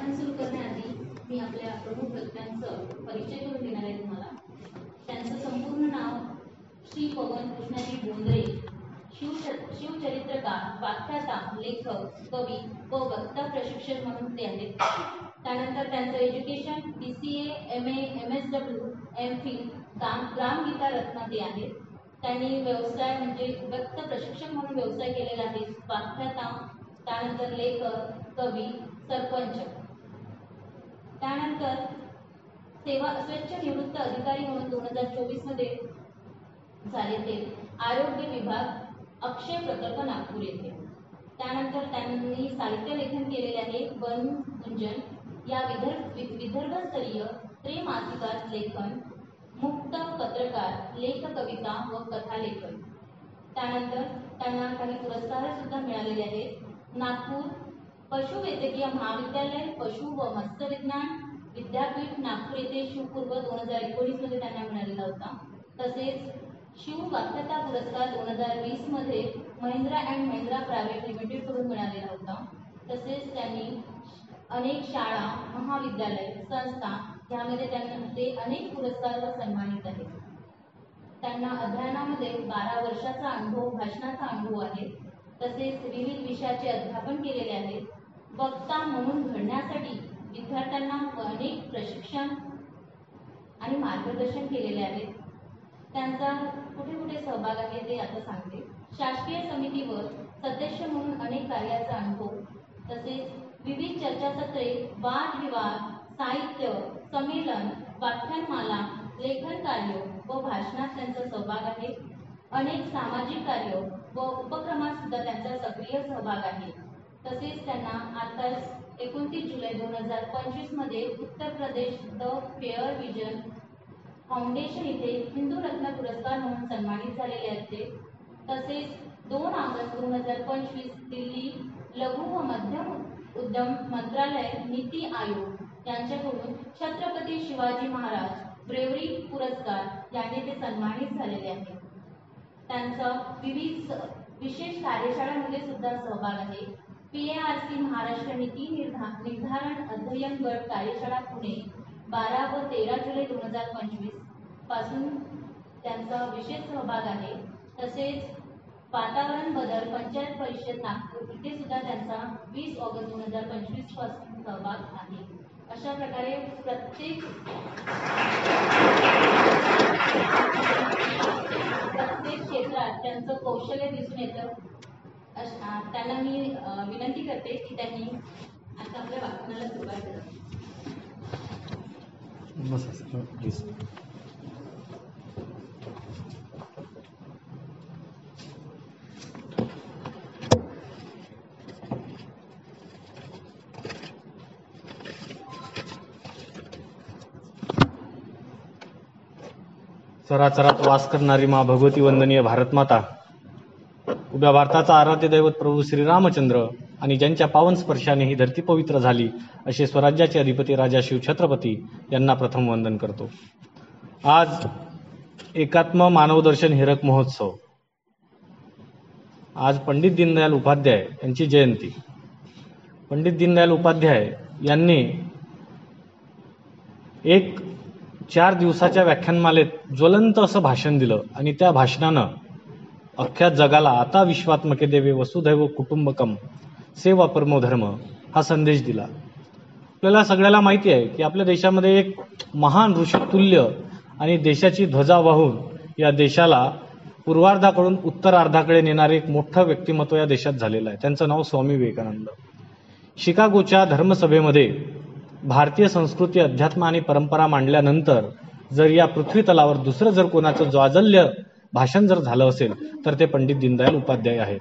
व्याख्यान सुरू करण्याआधी मी आपल्या प्रमुख व्यक्त्यांचं परिचय करून देणार आहे तुम्हाला। त्यांचं संपूर्ण नाव श्री पवन कृष्णाजी बोंद्रे, शिवचरित्रकार, व्याख्याता, लेखक, कवी व वक्ता प्रशिक्षक म्हणून ते आहेत। त्यानंतर त्यांचं education BCA, MA, MSW, MPhil Gramgeeta रत्न ते आहेत। त्यांनी व्यवसाय म्हणजे वक्ता प्रशिक्षक म्हणून व्यवसाय केलेला आहे, व्याख्याता, त्यानंतर लेखक, कवी, सरपंच। त्यानंतर स्वच्छ निवृत्त अधिकारी म्हणून 2024 मध्ये झाले ते आरोग्य विभाग, अक्षय प्रकल्प, नागपूर येथे। त्यानंतर त्यांनी साहित्य लेखन केलेले आहे, वन गुंजन या विदर्भस्तरीय त्रैमासिकात लेखन, मुक्त पत्रकार, लेख कविता व कथा लेखन। त्यानंतर त्यांना काही पुरस्कार सुद्धा मिळालेले आहेत। नागपूर पशुवैद्यकीय महाविद्यालय, पशु व मत्स्य विज्ञान विद्यापीठ नागपूर येथे शिवपूर्व 2019 मध्ये त्यांना मिळालेला होता। तसेच शिव व्याख्याता पुरस्कार 2020 मध्ये Mahindra and Mahindra private limited कडून मिळालेला होता। तसेच त्यांनी अनेक शाळा, महाविद्यालय, संस्था यामध्ये ते अनेक पुरस्कार व सन्मानित आहेत। त्यांना अध्ययनामध्ये 12 वर्षाचा अनुभव, भाषणाचा अनुभव आहे। तसेच विविध विषयाचे अध्यापन केलेले आहे। वक्ता म्हणून घडण्यासाठी विद्यार्थ्यांना अनेक प्रशिक्षण आणि मार्गदर्शन केलेले आहे। त्यांचा कुठे कुठे सहभाग आहे ते आता सांगते। शासकीय समितीवर सदस्य म्हणून अनेक कार्याचा अनुभव, तसेच विविध चर्चासत्रे, वादविवाद, साहित्य संमेलन, व्याख्यानमाला, लेखन कार्य व भाषणात त्यांचा सहभाग आहे। अनेक सामाजिक कार्य व उपक्रमात सुद्धा त्यांचा सक्रिय सहभाग आहे। तसेच त्यांना आता 29 जुलै 2025 मध्ये Uttar Pradesh the fair vision foundation येथे हिंदू रत्न पुरस्कार म्हणून सन्मानित झालेले आहेत। तसेच 2 ऑगस्ट 2025 दिल्ली लघु व मध्यम उद्यम मंत्रालय नीती आयोग यांच्याकडून छत्रपती शिवाजी महाराज ब्रेवरी पुरस्कार याने ते सन्मानित झालेले आहेत। त्यांचा विविध विशेष कार्यशाळांमध्ये सुद्धा सहभाग आहे। PARC महाराष्ट्र नीती निर्धारण अध्ययन गट कार्यशाळा पुणे 12 व 13 जुलै 2025 पासून त्यांचा विशेष सहभाग आहे। तसेच वातावरण बदल पंचायत परिषद नागपूर इथे सुद्धा त्यांचा 20 ऑगस्ट 2025 पासून सहभाग आहे। अशा प्रकारे प्रत्येक क्षेत्रात त्यांचं कौशल्य दिसून येतं। त्यांना मी विनंती करते की त्यांनी आता आपल्या व्याख्यानाला सुरुवात करावी। चराचरात वास करणारी माँ भगवती वंदनीय भारत माता, उभ्या भारताचा आराध्य दैवत प्रभू श्रीरामचंद्र आणि ज्यांच्या पावन स्पर्शाने ही धरती पवित्र झाली असे स्वराज्याचे अधिपती राजा शिव छत्रपती यांना प्रथम वंदन करतो। आज एकात्म मानवदर्शन हिरक महोत्सव, आज पंडित दीनदयाल उपाध्याय यांची जयंती। पंडित दीनदयाल उपाध्याय यांनी एक 4 दिवसाच्या व्याख्यानमालेत ज्वलंत असं भाषण दिलं आणि त्या भाषणानं अख्ख्या जगाला आता विश्वात्मके देवे वसुधैव कुटुंबकम सेवा परमो धर्म हा संदेश दिला। आपल्याला सगळ्याला माहिती आहे की आपल्या देशामध्ये एक महान ऋषितुल्य आणि देशाची ध्वजा वाहून या देशाला पूर्वार्धाकडून उत्तरार्धाकडे नेणारे एक मोठं व्यक्तिमत्व या देशात झालेलं आहे। त्यांचं नाव स्वामी विवेकानंद। शिकागोच्या धर्मसभेमध्ये भारतीय संस्कृती, अध्यात्म आणि परंपरा मांडल्यानंतर जर या पृथ्वी तलावर दुसरं जर कोणाचं ज्वाजल्य भाषण जर झालं असेल तर ते पंडित दीनदयाल उपाध्याय आहेत।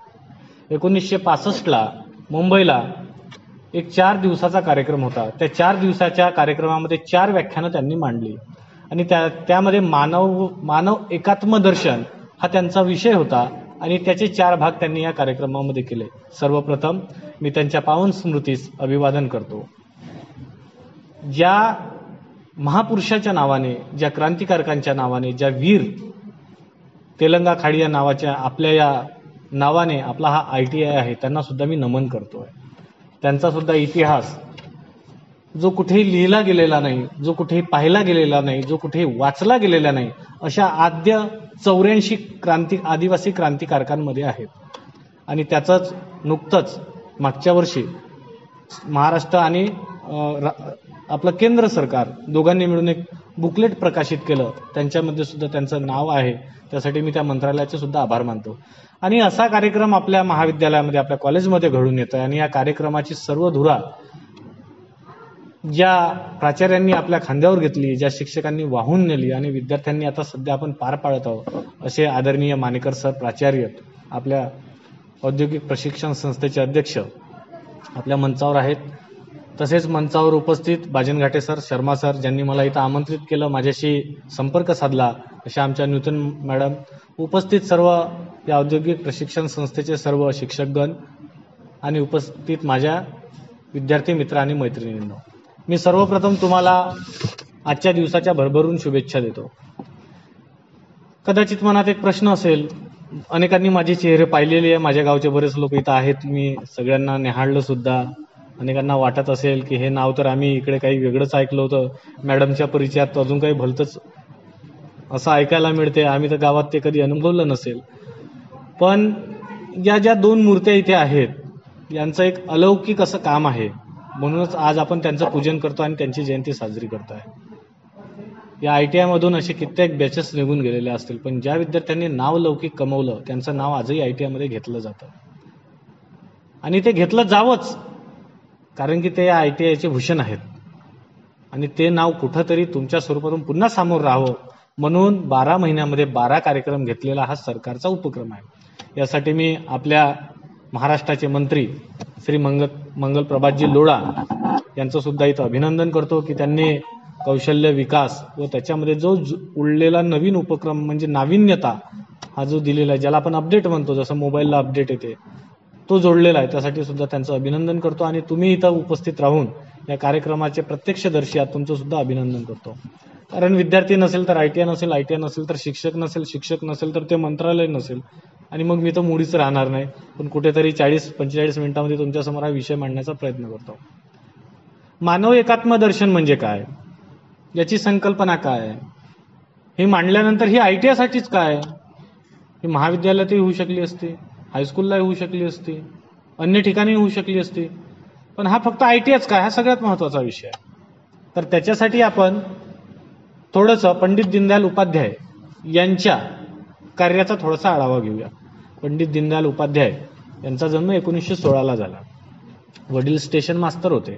1965ला मुंबईला एक 4 दिवसाचा कार्यक्रम होता। त्या 4 दिवसाच्या कार्यक्रमामध्ये 4 व्याख्यानं त्यांनी मांडली आणि त्यामध्ये मानव एकात्म दर्शन हा त्यांचा विषय होता आणि त्याचे 4 भाग त्यांनी या कार्यक्रमामध्ये केले। सर्वप्रथम मी त्यांच्या पावन स्मृतीस अभिवादन करतो। ज्या महापुरुषाच्या नावाने, ज्या क्रांतिकारकांच्या नावाने, ज्या वीर तेलंगा खाडी या नावाच्या आपल्या या नावाने आपला हा ITI आहे, त्यांना सुद्धा मी नमन करतोय। त्यांचा सुद्धा इतिहास जो कुठेही लिहिला गेलेला नाही, जो कुठेही पाहिला गेलेला नाही, जो कुठेही वाचला गेलेला नाही, अशा आद्य 84 आदिवासी क्रांतिकारकांमध्ये आहेत. आणि त्याचंच नुकतंच मागच्या वर्षी महाराष्ट्र आणि आपलं केंद्र सरकार दोघांनी मिळून एक बुकलेट प्रकाशित केलं. त्यांच्यामध्ये सुद्धा त्यांचं नाव आहे. त्यासाठी मी त्या मंत्रालयाचे सुद्धा आभार मानतो. आणि असा कार्यक्रम आपल्या महाविद्यालयामध्ये, आपल्या कॉलेजमध्ये घडून येतोय. आणि या कार्यक्रमाची सर्व धुरा ज्या प्राचार्यांनी आपल्या खांद्यावर घेतली, ज्या शिक्षकांनी वाहून नेली आणि विद्यार्थ्यांनी आता सध्या आपण पार पाडत आहोत, असे आदरणीय मानेकर सर प्राचार्य, आपल्या औद्योगिक प्रशिक्षण संस्थेचे अध्यक्ष आपल्या मंचावर आहेत. तसेच मंचावर उपस्थित बाजनघाटे सर, शर्मा सर, ज्यांनी मला इथं आमंत्रित केलं, माझ्याशी संपर्क साधला, अशा आमच्या नूतन मॅडम, उपस्थित सर्व या औद्योगिक प्रशिक्षण संस्थेचे सर्व शिक्षकगण आणि उपस्थित माझ्या विद्यार्थी मित्र आणि मैत्रिणींनो, मी सर्वप्रथम तुम्हाला आजच्या दिवसाच्या भरभरून शुभेच्छा देतो. कदाचित मनात एक प्रश्न असेल, अनेकांनी माझे चेहरे पाहिलेले आहे, माझ्या गावचे बरेच लोक इथं आहेत, मी सगळ्यांना निहाळलं सुद्धा. अनेकांना वाटत असेल की हे नाव तर आम्ही इकडे काही वेगळंच ऐकलं होतं, मॅडमच्या परिचयात अजून काही भलतंच असं ऐकायला मिळते, आम्ही तर गावात ते कधी अनुभवलं नसेल. पण या ज्या दोन मूर्त्या इथे आहेत, यांचं एक अलौकिक असं काम आहे. म्हणूनच आज आपण त्यांचं पूजन करतो आणि त्यांची जयंती साजरी करतो आहे. या ITI मधून असे कित्येक बॅचेस निघून गेलेले असतील, पण ज्या विद्यार्थ्यांनी नाव लौकिक कमवलं, त्यांचं नाव आजही ITI मध्ये घेतलं जातं. आणि ते घेतलं जावंच, कारण की ते या ITIचे भूषण आहेत. आणि ते नाव कुठंतरी तुमच्या स्वरूपातून पुन्हा समोर राहावं म्हणून 12 महिन्यामध्ये 12 कार्यक्रम घेतलेला हा सरकारचा उपक्रम आहे. यासाठी मी आपल्या महाराष्ट्राचे मंत्री श्री मंगल प्रभातजी लोढा यांचं सुद्धा इथं अभिनंदन करतो की त्यांनी कौशल्य विकास व त्याच्यामध्ये जो उरलेला नवीन उपक्रम म्हणजे नाविन्यता हा जो दिलेला आहे, ज्याला आपण अपडेट म्हणतो, जसं मोबाईलला अपडेट येते, तो जोडलेला आहे. त्यासाठी सुद्धा त्यांचं अभिनंदन करतो. आणि तुम्ही इथं उपस्थित राहून या कार्यक्रमाचे प्रत्यक्षदर्शी आहात, तुमचं सुद्धा अभिनंदन करतो. कारण विद्यार्थी नसेल तर ITI नसेल, ITI नसेल तर शिक्षक नसेल, शिक्षक नसेल तर ते मंत्रालय नसेल, आणि मग मी तर मुळीच राहणार नाही. पण कुठेतरी 40-45 मिनिटांमध्ये तुमच्यासमोर हा विषय मांडण्याचा प्रयत्न करतो. मानव एकात्म दर्शन म्हणजे काय, याची संकल्पना काय आहे, हे मांडल्यानंतर ही ITI साठीच काय, ही महाविद्यालयातही होऊ शकली असती, हायस्कूललाही होऊ शकली असती, अन्य ठिकाणी होऊ शकली असती, पण हा फक्त ITIच काय, हा सगळ्यात महत्वाचा विषय आहे. तर त्याच्यासाठी आपण थोडंसं पंडित दीनदयाल उपाध्याय यांच्या कार्याचा थोडासा आढावा घेऊया. पंडित दीनदयाल उपाध्याय यांचा जन्म 1916ला झाला. वडील स्टेशन मास्तर होते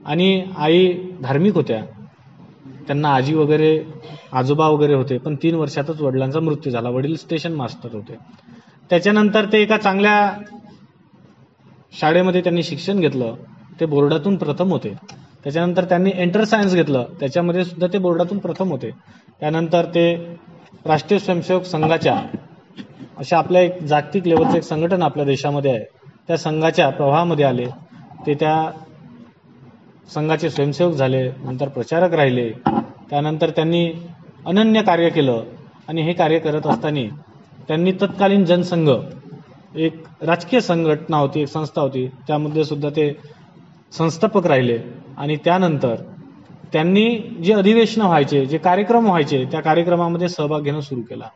आणि आई धार्मिक होत्या. त्यांना आजी वगैरे, आजोबा वगैरे होते, पण 3 वर्षातच वडिलांचा मृत्यू झाला. वडील स्टेशन मास्तर होते. त्याच्यानंतर ते एका चांगल्या शाळेमध्ये त्यांनी शिक्षण घेतलं, ते बोर्डातून प्रथम होते. त्याच्यानंतर त्यांनी एंटर सायन्स घेतलं, त्याच्यामध्ये सुद्धा ते बोर्डातून प्रथम होते. त्यानंतर ते राष्ट्रीय स्वयंसेवक संघाच्या, अशा आपल्या एक जागतिक लेवलचं एक संघटन आपल्या देशामध्ये आहे, त्या संघाच्या प्रवाहामध्ये आले. ते त्या संघाचे स्वयंसेवक झाले, नंतर प्रचारक राहिले. त्यानंतर त्यांनी अनन्य कार्य केलं आणि हे कार्य करत असताना त्यांनी तत्कालीन जनसंघ, एक राजकीय संघटना होती, एक संस्था होती, त्यामध्ये सुद्धा ते संस्थापक राहिले. आणि त्यानंतर त्यांनी जे अधिवेशनं व्हायचे, जे कार्यक्रम व्हायचे, त्या कार्यक्रमामध्ये सहभाग घेणं सुरू केला.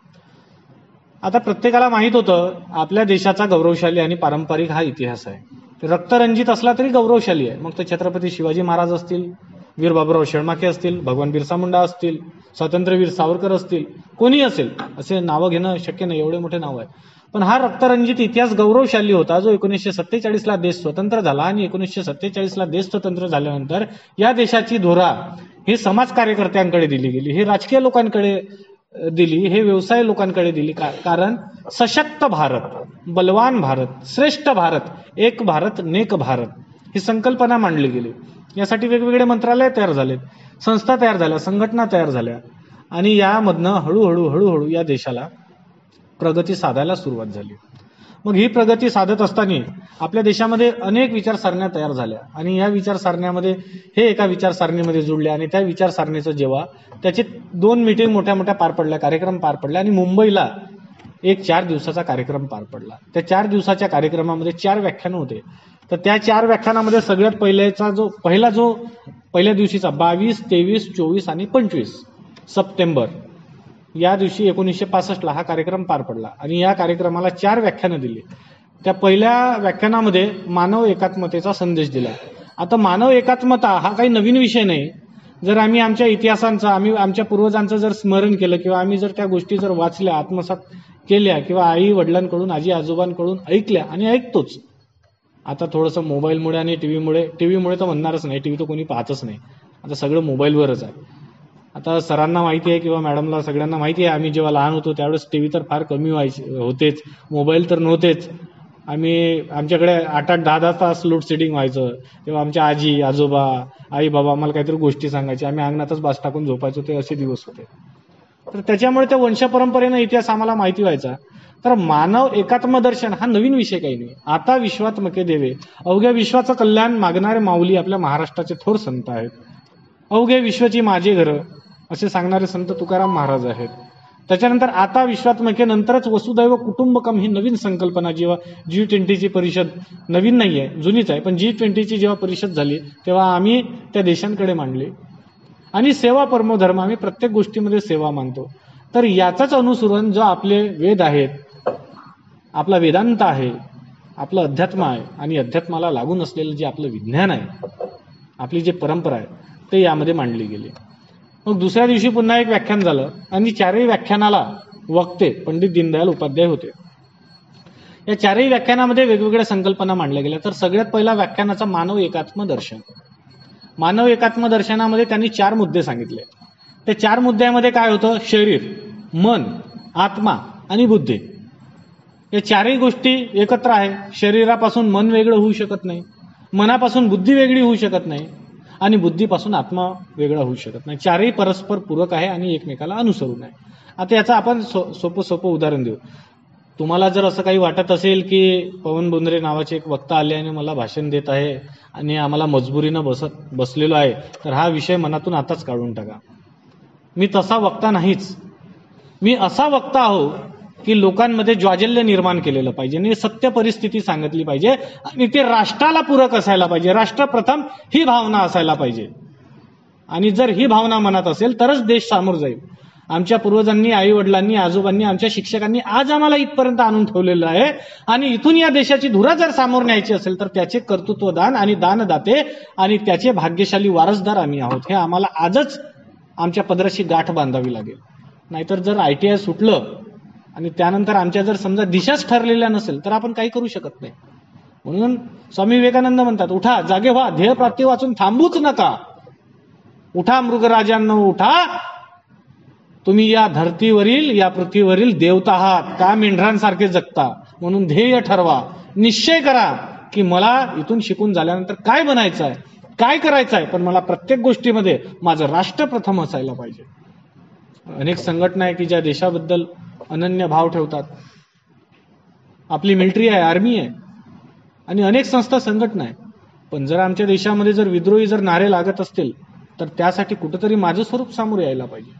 आता प्रत्येकाला माहित होतं आपल्या देशाचा गौरवशाली आणि पारंपरिक हा इतिहास आहे. रक्तरंजित असला तरी गौरवशाली आहे. मग ते छत्रपती शिवाजी महाराज असतील, वीर बाबूराव शेळमाके असतील, भगवान बिरसा मुंडा असतील, स्वातंत्र्यवीर सावरकर असतील, कोणी असेल, असे नावं घेणं शक्य नाही, एवढे मोठे नाव आहे. पण हा रक्तरंजित इतिहास गौरवशाली होता, जो 1947ला देश स्वतंत्र झाला. आणि 1947ला देश स्वतंत्र झाल्यानंतर या देशाची धोरा ही समाज कार्यकर्त्यांकडे दिली गेली, ही राजकीय लोकांकडे दिली, हे व्यवसाय लोकांकडे दिली. कारण सशक्त भारत, बलवान भारत, श्रेष्ठ भारत, एक भारत नेक भारत ही संकल्पना मांडली गेली. यासाठी वेगवेगळे मंत्रालय तयार झालेत, संस्था तयार झाल्या, संघटना तयार झाल्या. आणि यामधनं हळूहळू या देशाला प्रगती साधायला सुरुवात झाली. मग ही प्रगती साधत असताना आपल्या देशामध्ये अनेक विचारसरण्या तयार झाल्या. आणि या विचारसरण्यामध्ये हे एका विचारसरणीमध्ये जुळले. आणि त्या विचारसरणीचं जेव्हा त्याचे 2 मीटिंग मोठ्या पार पडल्या, कार्यक्रम पार पडले, आणि मुंबईला एक 4 दिवसाचा कार्यक्रम पार पडला. त्या 4 दिवसाच्या कार्यक्रमामध्ये 4 व्याख्यानं होते. तर त्या 4 व्याख्यानामध्ये सगळ्यात पहिला जो पहिल्या दिवशीचा 22, 23, 24 आणि 25 सप्टेंबर या दिवशी 1965ला हा कार्यक्रम पार पडला आणि या कार्यक्रमाला 4 व्याख्यानं दिली. त्या पहिल्या व्याख्यानामध्ये मानव एकात्मतेचा संदेश दिला. आता मानव एकात्मता हा काही नवीन विषय नाही. जर आम्ही आमच्या इतिहासांचा, आम्ही आमच्या पूर्वजांचं जर स्मरण केलं किंवा आम्ही जर त्या गोष्टी जर वाचल्या, आत्मसात केल्या किंवा आई वडिलांकडून, आजी आजोबांकडून ऐकल्या आणि ऐकतोच. आता थोडंसं मोबाईलमुळे आणि टीव्हीमुळे तर म्हणणारच नाही, टीव्ही तर कोणी पाहतच नाही, आता सगळं मोबाईलवरच आहे. आता सरांना माहिती आहे किंवा मॅडमला सगळ्यांना माहिती आहे, आम्ही जेव्हा लहान होतो त्यावेळेस टीव्ही तर फार कमी होतेच, मोबाईल तर नव्हतेच. आमच्याकडे 8-8, 10-10 तास लोड शेडिंग व्हायचं. तेव्हा आमच्या आजी आजोबा, आई बाबा आम्हाला काहीतरी गोष्टी सांगायची, आम्ही अंगणातच बास टाकून झोपायचो. ते असे दिवस होते. तर त्याच्यामुळे त्या वंशपरंपरेनं इतिहास आम्हाला माहिती व्हायचा. तर मानव एकात्म दर्शन हा नवीन विषय काही नाही. आता विश्वात्मके देवे, अवघ्या विश्वाचं कल्याण मागणारे माऊली आपल्या महाराष्ट्राचे थोर संत आहेत. अवघे विश्वची माझे घर असे सांगणारे संत तुकाराम महाराज आहेत. त्याच्यानंतर आता विश्वात्मके नंतरच वसुदैव कुटुंबकम ही नवीन संकल्पना, जेव्हा G20ची परिषद, नवीन नाही आहे, जुनीच आहे, पण G20ची जेव्हा परिषद झाली तेव्हा आम्ही त्या देशांकडे मांडले. आणि सेवा परमो धर्म, आम्ही प्रत्येक गोष्टीमध्ये सेवा मानतो. तर याचाच अनुसरण जो आपले वेद आहेत, आपला वेदांत आहे, आपलं अध्यात्म आहे आणि अध्यात्माला लागून असलेलं जे आपलं विज्ञान आहे, आपली जी परंपरा आहे, ते यामध्ये मांडली गेली. मग दुसऱ्या दिवशी पुन्हा एक व्याख्यान झालं आणि 4ही व्याख्यानाला वक्ते पंडित दीनदयाल उपाध्याय होते. या 4ही व्याख्यानामध्ये वेगवेगळ्या संकल्पना मांडल्या गेल्या. तर सगळ्यात पहिला व्याख्यानाचा मानव एकात्म दर्शन. मानव एकात्म दर्शनामध्ये त्यांनी 4 मुद्दे सांगितले. त्या 4 मुद्द्यामध्ये काय होतं? शरीर, मन, आत्मा आणि बुद्धी. या 4ही गोष्टी एकत्र आहे. शरीरापासून मन वेगळं होऊ शकत नाही, मनापासून बुद्धी वेगळी होऊ शकत नाही आणि बुद्धीपासून आत्मा वेगळा होऊ शकत नाही. 4ही परस्पर पूरक आहे आणि एकमेकाला अनुसरून आहे. आता याचं आपण सोपं उदाहरण देऊ. तुम्हाला जर असं काही वाटत असेल की पवन बोंद्रे नावाचे एक वक्ता आले आणि मला भाषण देत आहे आणि आम्हाला मजबुरीनं बसलेलो आहे, तर हा विषय मनातून आताच काढून टाका. मी तसा वक्ता नाहीच. मी असा वक्ता आहो की लोकांमध्ये ज्वाजल्य निर्माण केलेलं पाहिजे आणि सत्य परिस्थिती सांगितली पाहिजे आणि ते राष्ट्राला पूरक असायला पाहिजे. राष्ट्रप्रथम ही भावना असायला पाहिजे आणि जर ही भावना मनात असेल तरच देश सामोर जाईल. आमच्या पूर्वजांनी, आई वडिलांनी, आजोबांनी, आमच्या शिक्षकांनी आज आम्हाला इथपर्यंत आणून ठेवलेलं आहे आणि इथून या देशाची धुरा जर सामोर न्यायची असेल तर त्याचे कर्तृत्वदान आणि दानदाते आणि त्याचे भाग्यशाली वारसदार आम्ही आहोत. हे आम्हाला आजच आमच्या पदराशी गाठ बांधावी लागेल. नाहीतर जर ITI सुटलं आणि त्यानंतर आमच्या जर समजा दिशाच ठरलेल्या नसेल तर आपण काही करू शकत नाही. म्हणून स्वामी विवेकानंद म्हणतात, उठा, जागे व्हा, ध्येयप्राप्ती वाचून थांबूच नका. उठा मृगराजांनो उठा, तुम्ही या धर्तीवरील, या पृथ्वीवरील देवता आहात, का मेंढरांसारखे जगता. म्हणून ध्येय ठरवा, निश्चय करा की मला इथून शिकून झाल्यानंतर काय बनायचं आहे, काय करायचं आहे, पण मला प्रत्येक गोष्टीमध्ये माझं राष्ट्र प्रथम असायला पाहिजे. अनेक संघटना आहे की ज्या देशाबद्दल अनन्य भाव ठेवतात. आपली मिलिटरी आहे, आर्मी आहे आणि अनेक संस्था, संघटना आहे. पण जर आमच्या देशामध्ये जर विद्रोही जर नारे लागत असतील तर त्यासाठी कुठंतरी माझं स्वरूप समोर यायला पाहिजे.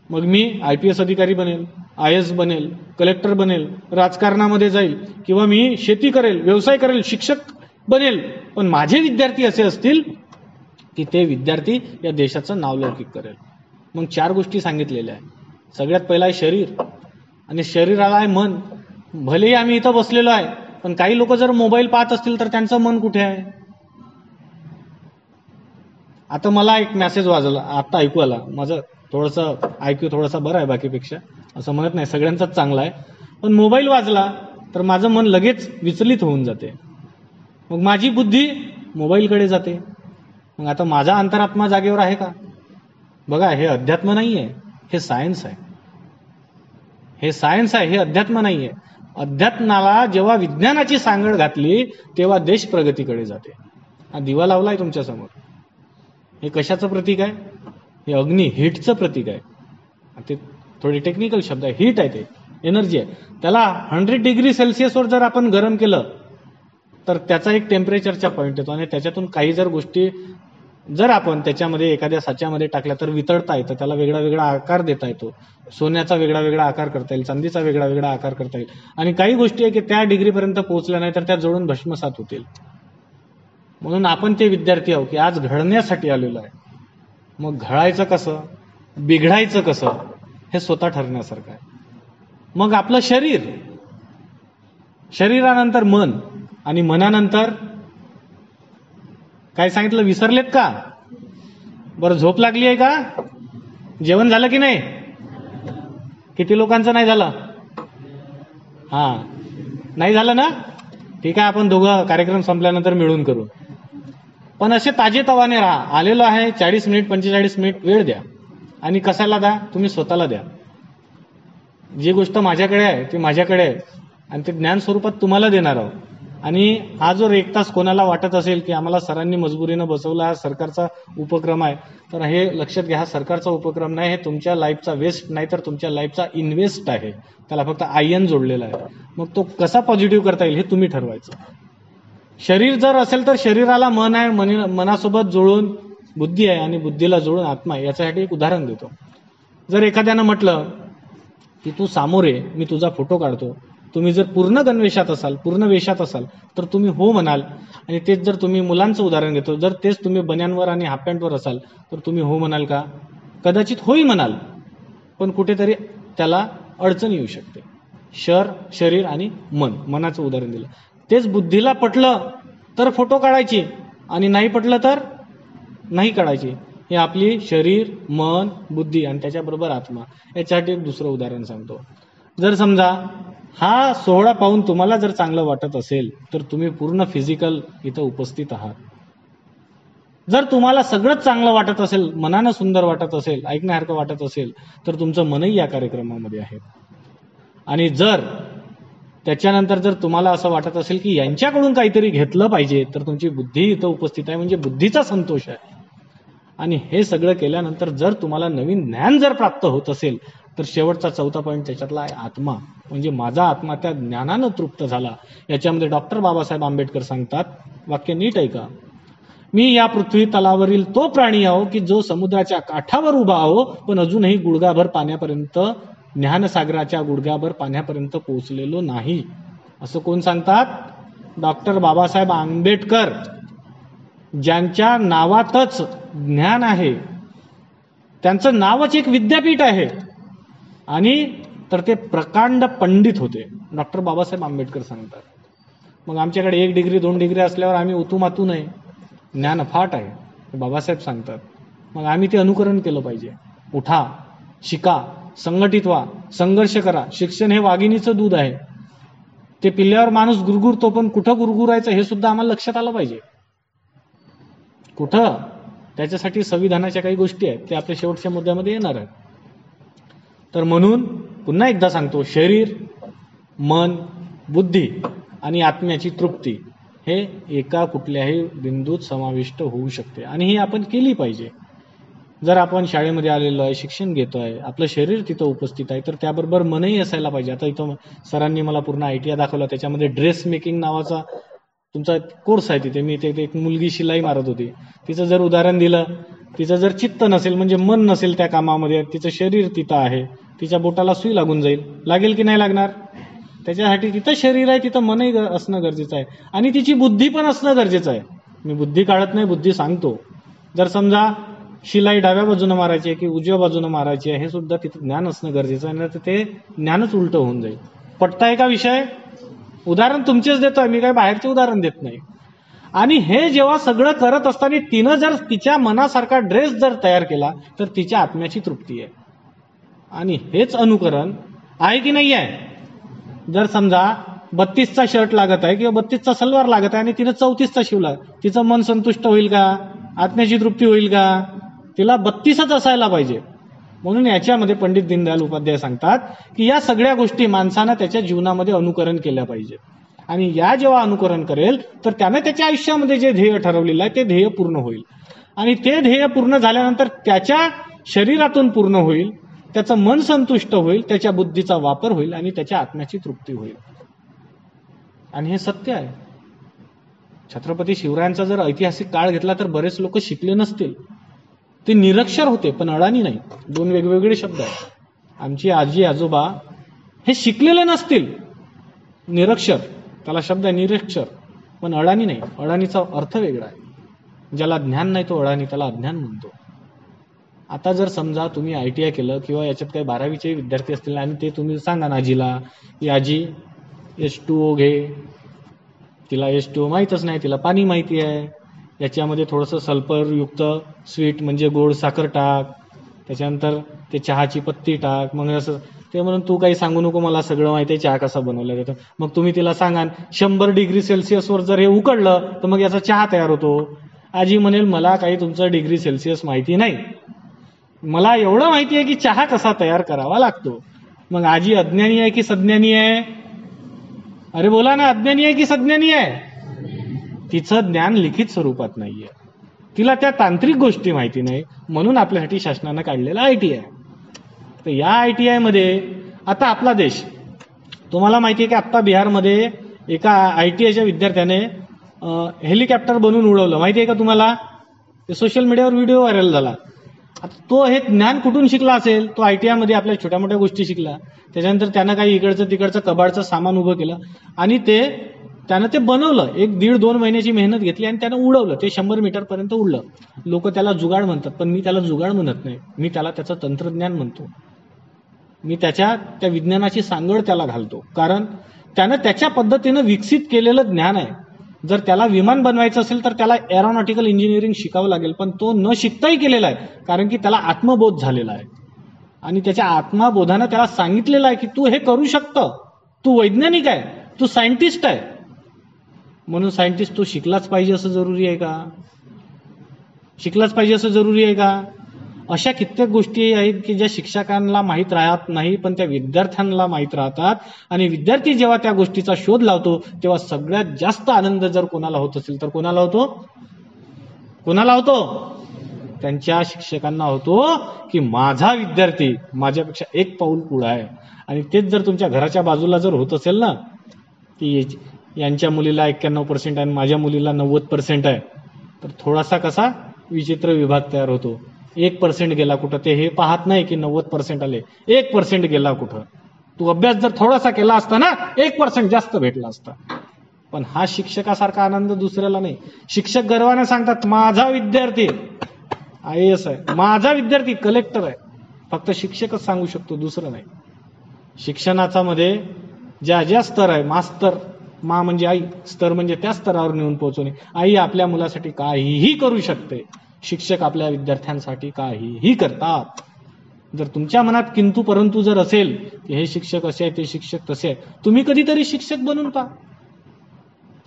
मग मी IPS अधिकारी बनेल, IS बनेल, कलेक्टर बनेल, राजकारणामध्ये जाईल किंवा मी शेती करेल, व्यवसाय करेल, शिक्षक बनेल, पण माझे विद्यार्थी असे असतील की ते विद्यार्थी या देशाचं नावलौकिक करेल. मग 4 गोष्टी सांगितलेल्या आहे. सगळ्यात पहिला आहे शरीर आणि शरीराला आहे मन. भलेही आम्ही इथं बसलेलो आहे पण काही लोक जर मोबाईल पाहत असतील तर त्यांचं मन कुठे आहे? आता मला एक मेसेज वाजला, आता ऐकू आला. माझं थोडंसं IQ थोडासा बरं आहे बाकीपेक्षा, असं म्हणत नाही, सगळ्यांचाच चांगला आहे, पण मोबाईल वाजला तर माझं मन लगेच विचलित होऊन जाते. मग माझी बुद्धी मोबाईलकडे जाते. मग आता माझा अंतरात्मा जागेवर आहे का? बघा, हे अध्यात्म नाही आहे, हे सायन्स आहे. हे सायन्स आहे, हे अध्यात्म नाही आहे. अध्यात्माला जेव्हा विज्ञानाची सांगड घातली तेव्हा देश प्रगतीकडे जाते. हा दिवा लावलाय तुमच्या समोर, हे कशाचं प्रतीक आहे? हे अग्नी, हीटचं प्रतीक आहे. ते थोडे टेक्निकल शब्द आहे. हीट आहे, ते एनर्जी आहे. त्याला 100 डिग्री सेल्सिअसवर जर आपण गरम केलं तर त्याचा एक टेम्परेचरचा पॉईंट येतो आणि त्याच्यातून काही जर गोष्टी जर आपण त्याच्यामध्ये एखाद्या साच्यामध्ये टाकल्या तर वितळता येतं, त्याला वेगळा वेगळा आकार देता येतो. सोन्याचा वेगळा वेगळा आकार करता येईल, चांदीचा वेगळा वेगळा आकार करता येईल आणि काही गोष्टी आहे की त्या डिग्रीपर्यंत पोहोचल्या नाही तर त्या जळून भस्मसात होतील. म्हणून आपण ते विद्यार्थी आहोत की आज घडण्यासाठी आलेलो आहे. मग घडायचं कसं, बिघडायचं कसं, हे स्वतः ठरण्यासारखं आहे. मग आपलं शरीर, शरीरानंतर मन, आणि मनानंतर काय सांगितलं विसरलेत का? बरं, झोप लागली आहे का? जेवण झालं की नाही? किती लोकांचं नाही झालं? नाही झालं ना? ठीक आहे, आपण दोघं कार्यक्रम संपल्यानंतर मिळून करू. पण असे ताजेतवाने राहा. आलेलो आहे, 40 मिनिट 45 मिनिट वेळ द्या. आणि कशाला द्या? तुम्ही स्वतःला द्या. जी गोष्ट माझ्याकडे आहे ती माझ्याकडे आहे, आणि ते ज्ञान स्वरूपात तुम्हाला देणार आहोत. आणि हा जो 1 तास कोणाला वाटत असेल की आम्हाला सरांनी मजबुरीनं बसवला, हा सरकारचा उपक्रम आहे, तर हे लक्षात घ्या, हा सरकारचा उपक्रम नाही, हे तुमच्या लाईफचा वेस्ट नाही तर तुमच्या लाईफचा इन्व्हेस्ट आहे. त्याला फक्त IN जोडलेला आहे. मग तो कसा पॉझिटिव्ह करता येईल हे तुम्ही ठरवायचं. शरीर जर असेल तर शरीराला मन आहे, मनासोबत जुळून बुद्धी आहे, आणि बुद्धीला जुळून आत्मा आहे. याच्यासाठी एक उदाहरण देतो. जर एखाद्यानं म्हटलं की तू समोर ये, मी तुझा फोटो काढतो, तुम्ही जर पूर्ण गणवेशात असाल, पूर्ण वेशात असाल, तर तुम्ही हो म्हणाल. आणि तेच जर तुम्ही, मुलांचं उदाहरण घेतो, जर तेच तुम्ही बन्यांवर आणि हाफ पॅन्टवर असाल तर तुम्ही हो म्हणाल का? कदाचित होई म्हणाल, पण कुठेतरी त्याला अडचण येऊ शकते. शरीर आणि मन, मनाचं उदाहरण दिलं. तेच बुद्धीला पटलं तर फोटो काढायची, आणि नाही पटलं तर नाही काढायची. हे आपली शरीर, मन, बुद्धी आणि त्याच्याबरोबर आत्मा. याच्यासाठी एक दुसरं उदाहरण सांगतो. जर समजा हा सोहळा पाहून तुम्हाला जर चांगलं वाटत असेल तर तुम्ही पूर्ण फिजिकल इथं उपस्थित आहात. जर तुम्हाला सगळंच चांगलं वाटत असेल, मनानं सुंदर वाटत असेल, ऐकण्यासारखं वाटत असेल, तर तुमचं मनही या कार्यक्रमामध्ये आहे. आणि जर त्याच्यानंतर जर तुम्हाला असं वाटत असेल की यांच्याकडून काहीतरी घेतलं पाहिजे, तर तुमची बुद्धी इथं उपस्थित आहे, म्हणजे बुद्धीचा संतोष आहे. आणि हे सगळं केल्यानंतर जर तुम्हाला नवीन ज्ञान जर प्राप्त होत असेल, तर शेवटचा 4था पॉईंट त्याच्यातला आहे आत्मा, म्हणजे माझा आत्मा त्या ज्ञानानं तृप्त झाला. याच्यामध्ये डॉक्टर बाबासाहेब आंबेडकर सांगतात, वाक्य नीट ऐका, मी या पृथ्वी तलावरील तो प्राणी आहो की जो समुद्राच्या काठावर उभा आहो, पण अजूनही गुडघाभर पाण्यापर्यंत, ज्ञानसागराच्या गुडघाभर पाण्यापर्यंत पोहोचलेलो नाही. असं कोण सांगतात? डॉक्टर बाबासाहेब आंबेडकर, ज्यांच्या नावातच ज्ञान आहे. त्यांचं नावच एक विद्यापीठ आहे. आणि तर ते प्रकांड पंडित होते. डॉक्टर बाबासाहेब आंबेडकर सांगतात. मग आमच्याकडे 1 डिग्री 2 डिग्री असल्यावर आम्ही उतू नये, ज्ञान फाट आहे, बाबासाहेब सांगतात. मग आम्ही ते अनुकरण केलं पाहिजे. उठा, शिका, संघटित व्हा, संघर्ष करा. शिक्षण हे वाघिणीचं दूध आहे. ते पिल्ल्यावर माणूस गुरगुरतो, पण कुठं गुरगुरायचं हे सुद्धा आम्हाला लक्षात आलं पाहिजे. कुठं? त्याच्यासाठी संविधानाच्या काही गोष्टी आहेत, ते आपल्या शेवटच्या मुद्द्यामध्ये येणार आहेत. तर म्हणून पुन्हा एकदा सांगतो, शरीर, मन, बुद्धी आणि आत्म्याची तृप्ती हे एका कुठल्याही बिंदूत समाविष्ट होऊ शकते, आणि ही आपण केली पाहिजे. जर आपण शाळेमध्ये आलेलो आहे, शिक्षण घेतोय, आपलं शरीर तिथं उपस्थित आहे, तर त्याबरोबर मनही असायला पाहिजे. आता इथं सरांनी मला पूर्ण ITI दाखवला, त्याच्यामध्ये ड्रेस मेकिंग नावाचा तुमचा कोर्स आहे. तिथे मी ते एक मुलगी शिलाई मारत होती, तिचं जर उदाहरण दिलं, तिचं जर चित्त नसेल, म्हणजे मन नसेल त्या कामामध्ये, तिचं शरीर तिथं आहे, तिच्या बोटाला सुई लागून जाईल, लागेल की नाही लागणार? त्याच्यासाठी तिथं शरीर आहे, तिथं मनही असणं गरजेचं आहे, आणि तिची बुद्धी पण असणं गरजेचं आहे. मी बुद्धी काढत नाही, बुद्धी सांगतो. जर समजा शिलाई डाव्या बाजूनं मारायची आहे की उजव्या बाजूनं मारायची आहे, हे सुद्धा तिथं ज्ञान असणं गरजेचं आहे, नाही तर ते ज्ञानच उलटं होऊन जाईल. पटताय का विषय? उदाहरण तुमचेच देतोय मी, काही बाहेरचे उदाहरण देत नाही. आणि हे जेव्हा सगळं करत असताना तिनं जर तिच्या मनासारखा ड्रेस जर तयार केला, तर तिच्या आत्म्याची तृप्ती आहे. आणि हेच अनुकरण आहे की नाही आहे? जर समजा 32चा शर्ट लागत आहे किंवा 32चा सलवार लागत आहे, आणि तिनं 34चा शिवला, तिचं मन संतुष्ट होईल का? आत्म्याची तृप्ती होईल का? तिला 32च असायला पाहिजे. म्हणून याच्यामध्ये पंडित दीनदयाल उपाध्याय सांगतात की या सगळ्या गोष्टी माणसानं त्याच्या जीवनामध्ये अनुकरण केल्या पाहिजे. आणि या जेव्हा अनुकरण करेल, तर त्यानं त्याच्या आयुष्यामध्ये जे ध्येय ठरवलेलं आहे ते ध्येय पूर्ण होईल. आणि ते ध्येय पूर्ण झाल्यानंतर त्याच्या शरीरातून पूर्ण होईल, त्याचं मन संतुष्ट होईल, त्याच्या बुद्धीचा वापर होईल, आणि त्याच्या आत्म्याची तृप्ती होईल. आणि हे सत्य आहे. छत्रपती शिवरायांचा जर ऐतिहासिक काळ घेतला तर बरेच लोक शिकले नसतील, ते निरक्षर होते, पण अडाणी नाही. 2 वेगवेगळे शब्द आहेत. आमची आजी आजोबा हे शिकलेले नसतील, निरक्षर, त्याला शब्द आहे निरक्षर, पण अडाणी नाही. अडाणीचा अर्थ वेगळा आहे. ज्याला ज्ञान नाही तो अडाणी, त्याला अज्ञान म्हणतो. आता जर समजा तुम्ही ITI केलं किंवा याच्यात काही 12वीचे विद्यार्थी असतील आणि ते तुम्ही सांगा ना आजीला की आजी H2O घे, तिला H2O माहीतच नाही, तिला पाणी माहिती आहे, याच्यामध्ये थोडंसं सल्फरयुक्त स्वीट म्हणजे गोड साखर टाक, त्याच्यानंतर ते चहाची पत्ती टाक, मग असं ते म्हणून तू काही सांगू नको, मला सगळं माहिती आहे चहा कसा बनवला जातो. मग तुम्ही तिला सांगा 100 डिग्री सेल्सिअसवर जर हे उकडलं तर मग याचा चहा तयार होतो. आजी म्हणेल मला काही तुमचं डिग्री सेल्सिअस माहिती नाही, मला एवढं माहिती आहे की चहा कसा तयार करावा लागतो. मग आजी अज्ञानी आहे की सज्ञानी आहे? अरे बोला ना, अज्ञानी आहे की सज्ञानी आहे? तिचं ज्ञान लिखित स्वरूपात नाहीये, तिला त्या तांत्रिक गोष्टी माहिती नाही, म्हणून आपल्यासाठी शासनानं काढलेला ITI. तर या ITI मध्ये आता आपला देश, तुम्हाला माहिती आहे की आता बिहारमध्ये एका ITIच्या विद्यार्थ्याने हेलिकॉप्टर बनवून उडवलं, माहिती आहे का तुम्हाला? ते सोशल मीडियावर व्हिडिओ व्हायरल झाला. आता तो हे ज्ञान कुठून शिकला असेल? तो ITI मध्ये आपल्या छोट्या मोठ्या गोष्टी शिकला, त्याच्यानंतर त्यानं काही इकडचं तिकडचं कबाडचं सामान उभं केलं आणि त्यानं ते बनवलं. 1-1.5-2 महिन्याची मेहनत घेतली आणि त्यानं उडवलं. ते 100 मीटरपर्यंत उडलं. लोक त्याला जुगाड म्हणतात, पण मी त्याला जुगाड म्हणत नाही, मी त्याला त्याचं तंत्रज्ञान म्हणतो. मी त्या विज्ञानाची सांगड त्याला घालतो, कारण त्यानं त्याच्या पद्धतीनं विकसित केलेलं ज्ञान आहे. जर त्याला विमान बनवायचं असेल तर त्याला एरोनॉटिकल इंजिनिअरिंग शिकावं लागेल, पण तो न शिकताही केलेला आहे, कारण की त्याला आत्मबोध झालेला आहे आणि त्याच्या आत्मबोधानं त्याला सांगितलेलं आहे की तू हे करू शकतं, तू वैज्ञानिक आहे, तू सायंटिस्ट आहे. म्हणून सायंटिस्ट तो शिकलाच पाहिजे असं जरुरी आहे का? शिकलाच पाहिजे असं जरुरी आहे का? अशा कित्येक गोष्टी आहेत की ज्या शिक्षकांना माहीत राहत नाही, पण त्या विद्यार्थ्यांना माहीत राहतात. आणि विद्यार्थी जेव्हा त्या गोष्टीचा शोध लावतो तेव्हा सगळ्यात जास्त आनंद जर कोणाला होत असेल तर कोणाला होतो? कोणाला होतो? त्यांच्या शिक्षकांना होतो की माझा विद्यार्थी माझ्यापेक्षा एक पाऊल पुढे आहे. आणि तेच जर तुमच्या घराच्या बाजूला जर होत असेल ना की यांच्या मुलीला 91% आहे आणि माझ्या मुलीला 90% आहे, तर थोडासा कसा विचित्र विभाग तयार होतो. 1% गेला कुठं ते हे पाहत नाही की 90% आले, 1% गेला कुठं. तू अभ्यास जर थोडासा केला असता ना 1% जास्त भेटला असता. पण हा शिक्षकासारखा आनंद दुसऱ्याला नाही. शिक्षक गर्वाने सांगतात माझा विद्यार्थी IAS आहे, माझा विद्यार्थी कलेक्टर आहे. फक्त शिक्षकच सांगू शकतो, दुसरं नाही. शिक्षणाचा मध्ये ज्या स्तर आहे, मास्तर, मा म्हणजे आई, स्तर म्हणजे त्या स्तरावर नेऊन पोहोचवणे. आई आपल्या मुलासाठी काहीही करू शकते, शिक्षक आपल्या विद्यार्थ्यांसाठी काहीही करतात. जर तुमच्या मनात किंतु परंतु जर असेल की हे शिक्षक असे आहे, ते शिक्षक तसे आहे, तुम्ही कधीतरी शिक्षक बनून पहा,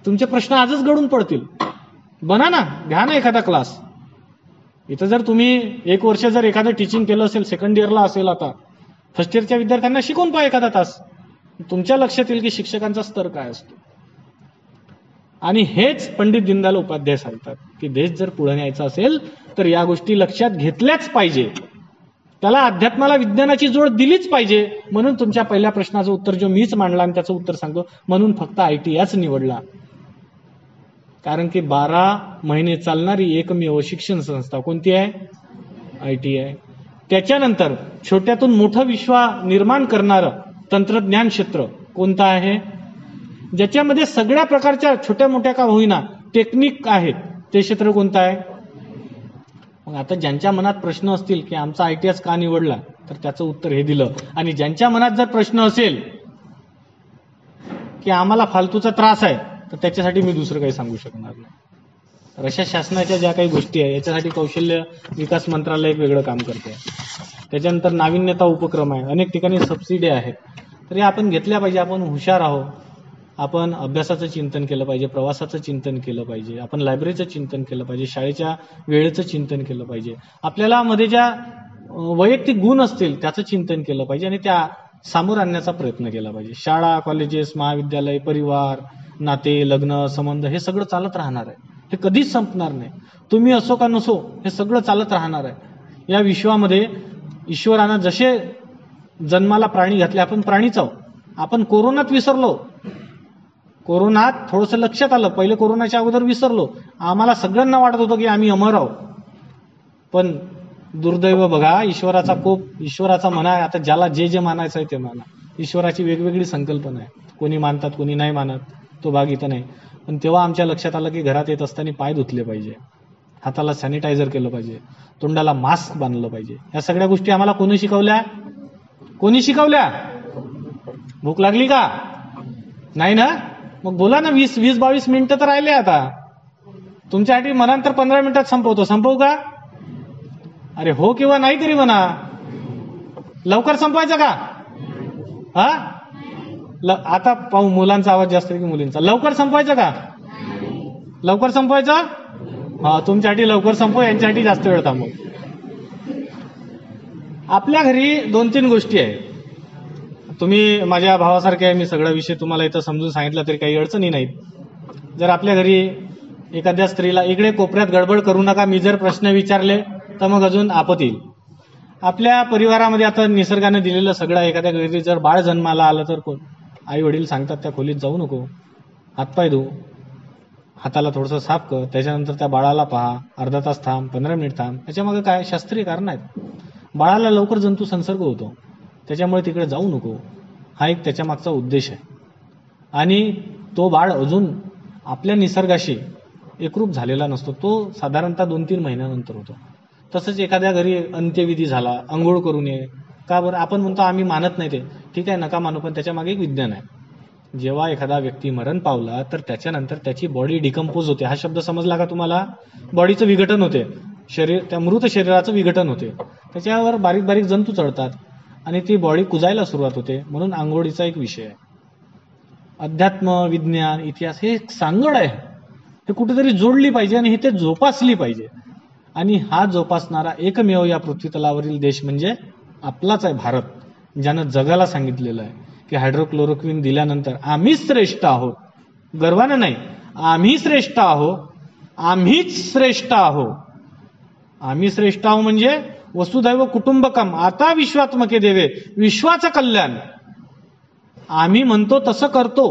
तुमचे प्रश्न आजच घडून पडतील. बना ना, घ्या ना एखादा क्लास. इथं जर तुम्ही 1 वर्ष जर एखादं टीचिंग केलं असेल, सेकंड इयरला असेल, आता फर्स्ट इयरच्या विद्यार्थ्यांना शिकवून पहा एखादा तास, तुमच्या लक्षात येईल की शिक्षकांचा स्तर काय असतो. आणि हेच पंडित दीनदयाल उपाध्याय सांगतात की देश जर पुढे न्यायचा असेल तर या गोष्टी लक्षात घेतल्याच पाहिजे, त्याला अध्यात्माला विज्ञानाची जोड दिलीच पाहिजे. म्हणून तुमच्या पहिल्या प्रश्नाचं उत्तर जो मीच मांडला आणि त्याचं उत्तर सांगतो, म्हणून फक्त ITIच निवडला. कारण की 12 महिने चालणारी एकमेव शिक्षण संस्था कोणती आहे? ITI. त्याच्यानंतर छोट्यातून मोठं विश्व निर्माण करणारं तंत्रज्ञान क्षेत्र कोणतं आहे? ज्याच्यामध्ये सगळ्या प्रकारच्या छोट्या मोठ्या का होईना टेक्निक आहेत, ते क्षेत्र कोणतं आहे? मग आता ज्यांच्या मनात प्रश्न असतील की आमचा ITIच का निवडला, तर त्याचं उत्तर हे दिलं. आणि ज्यांच्या मनात जर प्रश्न असेल की आम्हाला फालतूचा त्रास आहे, तर त्याच्यासाठी मी दुसरं काही सांगू शकणार नाही. तर अशा शासनाच्या ज्या काही गोष्टी आहे याच्यासाठी कौशल्य विकास मंत्रालय एक वेगळं काम करते. त्याच्यानंतर नाविन्यता उपक्रम आहे, अनेक ठिकाणी सबसिडी आहेत. तर या आपण घेतल्या पाहिजे. आपण हुशार आहोत, आपण अभ्यासाचं चिंतन केलं पाहिजे, प्रवासाचं चिंतन केलं पाहिजे, आपण लायब्ररीचं चिंतन केलं पाहिजे, शाळेच्या वेळेचं चिंतन केलं पाहिजे, आपल्याला मध्ये ज्या वैयक्तिक गुण असतील त्याचं चिंतन केलं पाहिजे आणि त्या सामोर आणण्याचा प्रयत्न केला पाहिजे. शाळा, कॉलेजेस, महाविद्यालय, परिवार, नाते, लग्न, संबंध हे सगळं चालत राहणार आहे, हे कधीच संपणार नाही. तुम्ही असो का नसो हे सगळं चालत राहणार आहे. या विश्वामध्ये ईश्वरानं जसे जन्माला प्राणी घातले, आपण प्राणीच आहोत. आपण कोरोनात विसरलो, कोरोनात थोडंसं लक्षात आलं, पहिले कोरोनाच्या अगोदर विसरलो. आम्हाला सगळ्यांना वाटत होतं की आम्ही अमर आहोत, पण दुर्दैव बघा, ईश्वराचा कोप, ईश्वराचा म्हणा आहे. आता ज्याला जे मानायचं आहे ते माना. ईश्वराची वेगवेगळी संकल्पना आहे, कोणी मानतात कोणी नाही मानत, तो भाग इथं नाही. पण तेव्हा आमच्या लक्षात आलं की घरात येत असताना पाय धुतले पाहिजे, हाताला सॅनिटायझर केलं पाहिजे, तोंडाला मास्क बांधलं पाहिजे. या सगळ्या गोष्टी आम्हाला कोणी शिकवल्या? कोणी शिकवल्या? भूक लागली का? नाही ना? मग बोला ना. 20-22 मिनिटं तर राहिले आता तुमच्यासाठी. म्हणाल तर 15 मिनिटात संपवतो. संपवू का? अरे हो किंवा नाही तरी म्हणा. लवकर संपवायचं का? हा, आता पाहू मुलांचा आवाज जास्त की मुलींचा. लवकर संपवायचं का? लवकर संपवायचं. हा, तुमच्यासाठी लवकर संपव, यांच्यासाठी जास्त वेळ थांबव. आपल्या घरी 2-3 गोष्टी आहेत. तुम्ही माझ्या भावासारखे आहे, मी सगळा विषय तुम्हाला इथं समजून सांगितलं तरी काही अडचणी नाहीत. जर आपल्या घरी एखाद्या स्त्रीला इकडे कोपऱ्यात गडबड करू नका, मी जर प्रश्न विचारले तर मग अजून आपत येईल. आपल्या परिवारामध्ये आता निसर्गाने दिलेलं सगळं, एखाद्या घरी जर बाळ जन्माला आलं तर कोण आई वडील सांगतात त्या खोलीत जाऊ नको, हातपाय धुवू, हाताला थोडंसं साफ कर, त्याच्यानंतर त्या बाळाला पहा, अर्धा तास थांब, 15 मिनिट थांब. त्याच्यामागे काय शास्त्रीय कारण आहेत. बाळाला लवकर जंतू संसर्ग होतो, त्याच्यामुळे तिकडे जाऊ नको, हा एक त्याच्या मागचा उद्देश आहे. आणि तो बाळ अजून आपल्या निसर्गाशी एकरूप झालेला नसतो, तो साधारणतः 2-3 महिन्यानंतर होतो. तसंच एखाद्या घरी अंत्यविधी झाला, अंघोळ करून ये. का बरं? आपण म्हणतो आम्ही मानत नाही ते. ठीक आहे, नका मानू, पण त्याच्या मागे एक विज्ञान आहे. जेव्हा एखादा व्यक्ती मरण पावला तर त्याच्यानंतर त्याची बॉडी डिकम्पोज होते. हा शब्द समजला का तुम्हाला? बॉडीचं विघटन होते, शरीर, त्या मृत शरीराचं विघटन होते. त्याच्यावर बारीक बारीक जंतू चढतात आणि ती बॉडी कुजायला सुरुवात होते. म्हणून आंघोळीचा एक विषय आहे. अध्यात्म, विज्ञान, इतिहास हे एक सांगड आहे, हे कुठेतरी जोडली पाहिजे आणि हे ते जोपासली पाहिजे. आणि हा जोपासणारा एकमेव या पृथ्वीतलावरील देश म्हणजे आपलाच आहे, भारत. ज्यानं जगाला सांगितलेलं आहे की हायड्रोक्लोरोक्विन दिल्यानंतर आम्ही श्रेष्ठ आहोत. गर्वानं नाही, आम्ही श्रेष्ठ आहोत, आम्हीच श्रेष्ठ आहोत. आम्ही श्रेष्ठ आहोत म्हणजे वसुधैव कुटुंबकम, आता विश्वात्मके देवे, विश्वाचं कल्याण. आम्ही म्हणतो तसं करतो.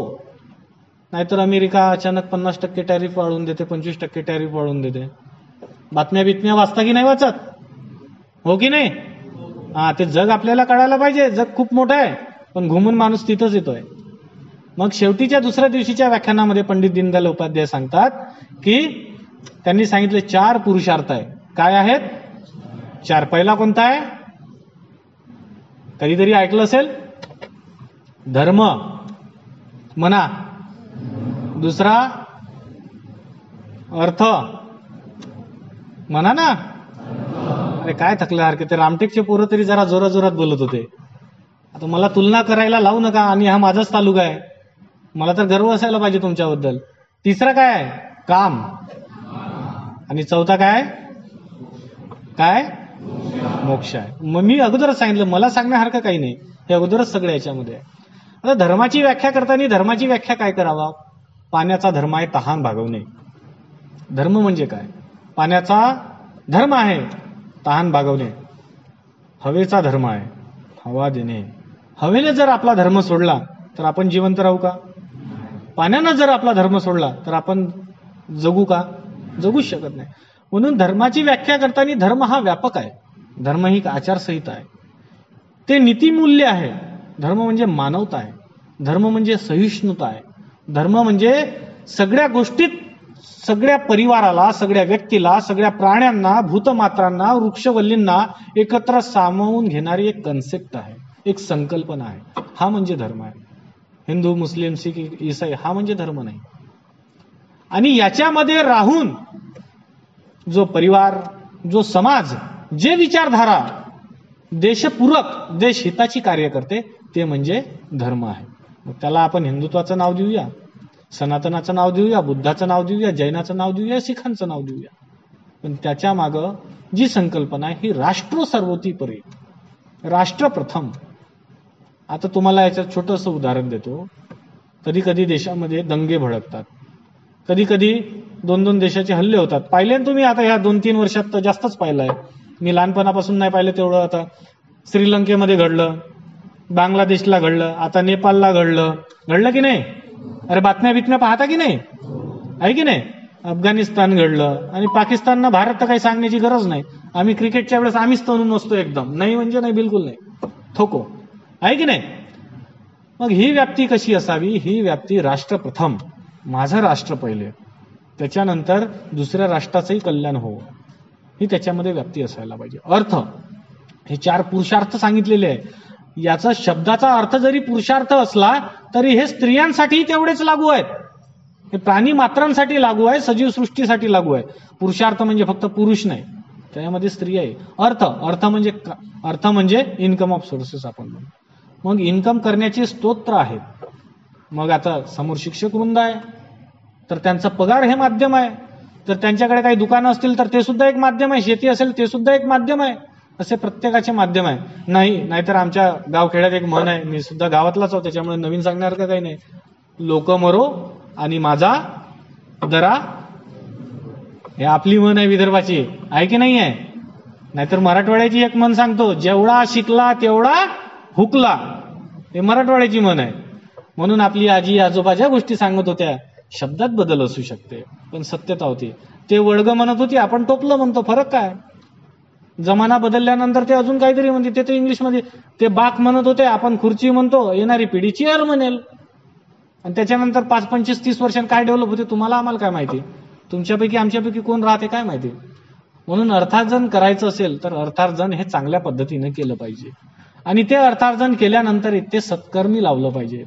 नाहीतर अमेरिका अचानक 50% टॅरिफ वाढवून देते, 25% टॅरिफ वाढवून देते. बातम्या बितम्या वाचता की नाही वाचत? हो की नाही? हा, ते जग आपल्याला कळायला पाहिजे. जग खूप मोठं आहे, पण घुमून माणूस तिथंच येतोय. मग शेवटीच्या दुसऱ्या दिवशीच्या व्याख्यानामध्ये पंडित दीनदयाल उपाध्याय सांगतात की त्यांनी सांगितले 4 पुरुषार्थ आहे. काय आहेत? 4. पहिला कोणता आहे? कधीतरी ऐकलं असेल, धर्म म्हणा. दुसरा अर्थ म्हणा ना. अरे काय थकल्यासारखे ते रामटेकचे पोरं तरी जरा जोरात जोरात बोलत होते. आता मला तुलना करायला लावू नका, आणि हा माझाच तालुका आहे, मला तर गर्व असायला पाहिजे तुमच्याबद्दल. तिसरा काय आहे? काम. आणि चौथा काय? काय? मोक्ष आहे. मग मी अगोदरच सांगितलं, मला सांगण्यासारखं काही नाही, हे अगोदरच सगळं याच्यामध्ये आहे. आता धर्माची व्याख्या करताना धर्माची व्याख्या काय करावा? पाण्याचा धर्म आहे तहान भागवणे. धर्म म्हणजे काय? पाण्याचा धर्म आहे तहान भागवणे. हवेचा धर्म आहे हवा देणे. हवेने जर आपला धर्म सोडला तर आपण जिवंत राहू का? पाण्यानं जर आपला धर्म सोडला तर आपण जगू का? जगूच शकत नाही. म्हणून धर्माची व्याख्या करताना धर्म हा व्यापक आहे. धर्म ही आचारसंहिता आहे, ते नीतिमूल्य आहे. धर्म म्हणजे मानवता आहे, धर्म म्हणजे सहिष्णुता आहे, धर्म म्हणजे सगळ्या गोष्टीत, सगळ्या परिवाराला, सगळ्या व्यक्तीला, सगळ्या प्राण्यांना, भूतमात्रांना, वृक्षवल्लींना एकत्र सामावून घेणारी एक कन्सेप्ट आहे, एक संकल्पना आहे. हा म्हणजे धर्म आहे. हिंदू, मुस्लिम, सिख, ईसाई हा म्हणजे धर्म नाही. आणि याच्यामध्ये राहून जो परिवार, जो समाज, जे विचारधारा देशपूरक, देशहिताची कार्य करते ते म्हणजे धर्म आहे. मग त्याला आपण हिंदुत्वाचं नाव देऊया, सनातनाचं नाव देऊया, बुद्धाचं नाव देऊया, जैनाचं नाव देऊया, शिखांचं नाव देऊया, पण त्याच्या मागं जी संकल्पना आहे ही राष्ट्र सर्वोपरी, राष्ट्र प्रथम. आता तुम्हाला याच्यात छोटंसं उदाहरण देतो. कधी कधी देशामध्ये दंगे भडकतात, कधी कधी 2-2 देशाचे हल्ले होतात. पाहिले ना तुम्ही? आता ह्या 2-3 वर्षात तर जास्तच पाहिलं आहे. मी लहानपणापासून नाही पाहिलं तेवढं. आता श्रीलंकेमध्ये घडलं, बांगलादेशला घडलं, आता नेपाळला घडलं. घडलं की नाही? अरे बातम्या बितम्या पाहता की नाही? आहे की नाही? अफगाणिस्तान घडलं, आणि पाकिस्ताननं भारत तर काही सांगण्याची गरज नाही. आम्ही क्रिकेटच्या वेळेस आम्हीच तणून नसतो एकदम, नाही म्हणजे नाही, बिलकुल नाही, थोको. आहे की नाही? मग ही व्याप्ती कशी असावी? ही व्याप्ती राष्ट्रप्रथम, माझं राष्ट्र पहिले, त्याच्यानंतर दुसऱ्या राष्ट्राचंही कल्याण हो, ही त्याच्यामध्ये व्याप्ती असायला पाहिजे. अर्थ, हे 4 पुरुषार्थ सांगितलेले आहे. याचा शब्दाचा अर्थ जरी पुरुषार्थ असला तरी हे स्त्रियांसाठी तेवढेच लागू आहेत, हे प्राणी मात्रांसाठी लागू आहे, सजीव सृष्टीसाठी लागू आहे. पुरुषार्थ म्हणजे फक्त पुरुष नाही, त्यामध्ये स्त्री आहे. अर्थ म्हणजे इन्कम ऑफ सोर्सेस आपण म्हणतो. मग इन्कम करण्याचे स्तोत्र आहेत. मग आता समोर शिक्षक वृंद आहे, तर त्यांचा पगार हे माध्यम आहे. तर त्यांच्याकडे काही दुकानं असतील तर ते सुद्धा एक माध्यम आहे, शेती असेल ते सुद्धा एक माध्यम आहे. असे प्रत्येकाचे माध्यम आहे. नाहीतर आमच्या गावखेड्यात एक म्हण आहे, मी सुद्धा गावातलाच आहोत त्याच्यामुळे नवीन सांगण्यासारखं काही नाही, लोक मरो आणि माझा दरा. हे आपली म्हण आहे, विदर्भाची आहे की नाही आहे? नाहीतर मराठवाड्याची एक म्हण सांगतो, जेवढा शिकला तेवढा हुकला, हे मराठवाड्याची म्हण आहे. म्हणून आपली आजी आजोबा ज्या गोष्टी सांगत होत्या शब्दात बदल असू शकते पण सत्यता होती. ते वडग म्हणत होती, आपण टोपलं म्हणतो, फरक काय? जमाना बदलल्यानंतर ते अजून काहीतरी म्हणते, ते तर इंग्लिशमध्ये. ते बाक म्हणत होते, आपण खुर्ची म्हणतो, येणारी पिढी चेअर म्हणेल. आणि त्याच्यानंतर 5, 25, 30 वर्षांनी काय डेव्हलप होते तुम्हाला आम्हाला काय माहिती? तुमच्यापैकी आमच्यापैकी कोण राहते काय माहिती? म्हणून अर्थार्जन करायचं असेल तर अर्थार्जन हे चांगल्या पद्धतीने केलं पाहिजे. आणि ते अर्थार्जन केल्यानंतर ते सत्कर्मी लावलं पाहिजे.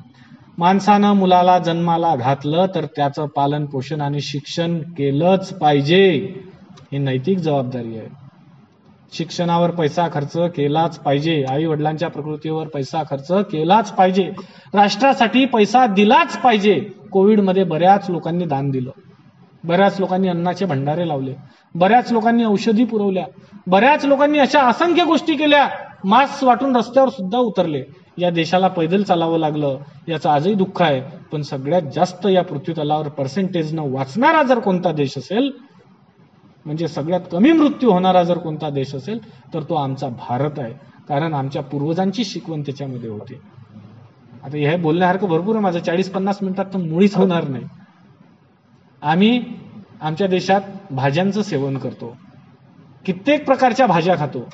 माणसानं मुलाला जन्माला घातलं तर त्याचं पालन पोषण आणि शिक्षण केलंच पाहिजे, ही नैतिक जबाबदारी आहे. शिक्षणावर पैसा खर्च केलाच पाहिजे, आई वडिलांच्या प्रकृतीवर पैसा खर्च केलाच पाहिजे, राष्ट्रासाठी पैसा दिलाच पाहिजे. कोविडमध्ये बऱ्याच लोकांनी दान दिलं, बऱ्याच लोकांनी अन्नाचे भंडारे लावले, बऱ्याच लोकांनी औषधी पुरवल्या, बऱ्याच लोकांनी अशा असंख्य गोष्टी केल्या, मास्क वाटून रस्त्यावर सुद्धा उतरले. या देशाला पैदल चालावं लागलं, याचं आजही दुःख आहे. पण सगळ्यात जास्त या पृथ्वीतलावर पर्सेंटेजनं वाचणारा जर कोणता देश असेल, म्हणजे सगळ्यात कमी मृत्यू होणारा जर कोणता देश असेल तर तो आमचा भारत आहे. कारण आमच्या पूर्वजांची शिकवण त्याच्यामध्ये होती. आता हे बोलण्यासारखं भरपूर आहे, माझं 40-50 मिनिटात तर मुळीच होणार नाही. आम्ही आमच्या देशात भाज्यांचं सेवन करतो, कित्येक प्रकारच्या भाज्या खातो.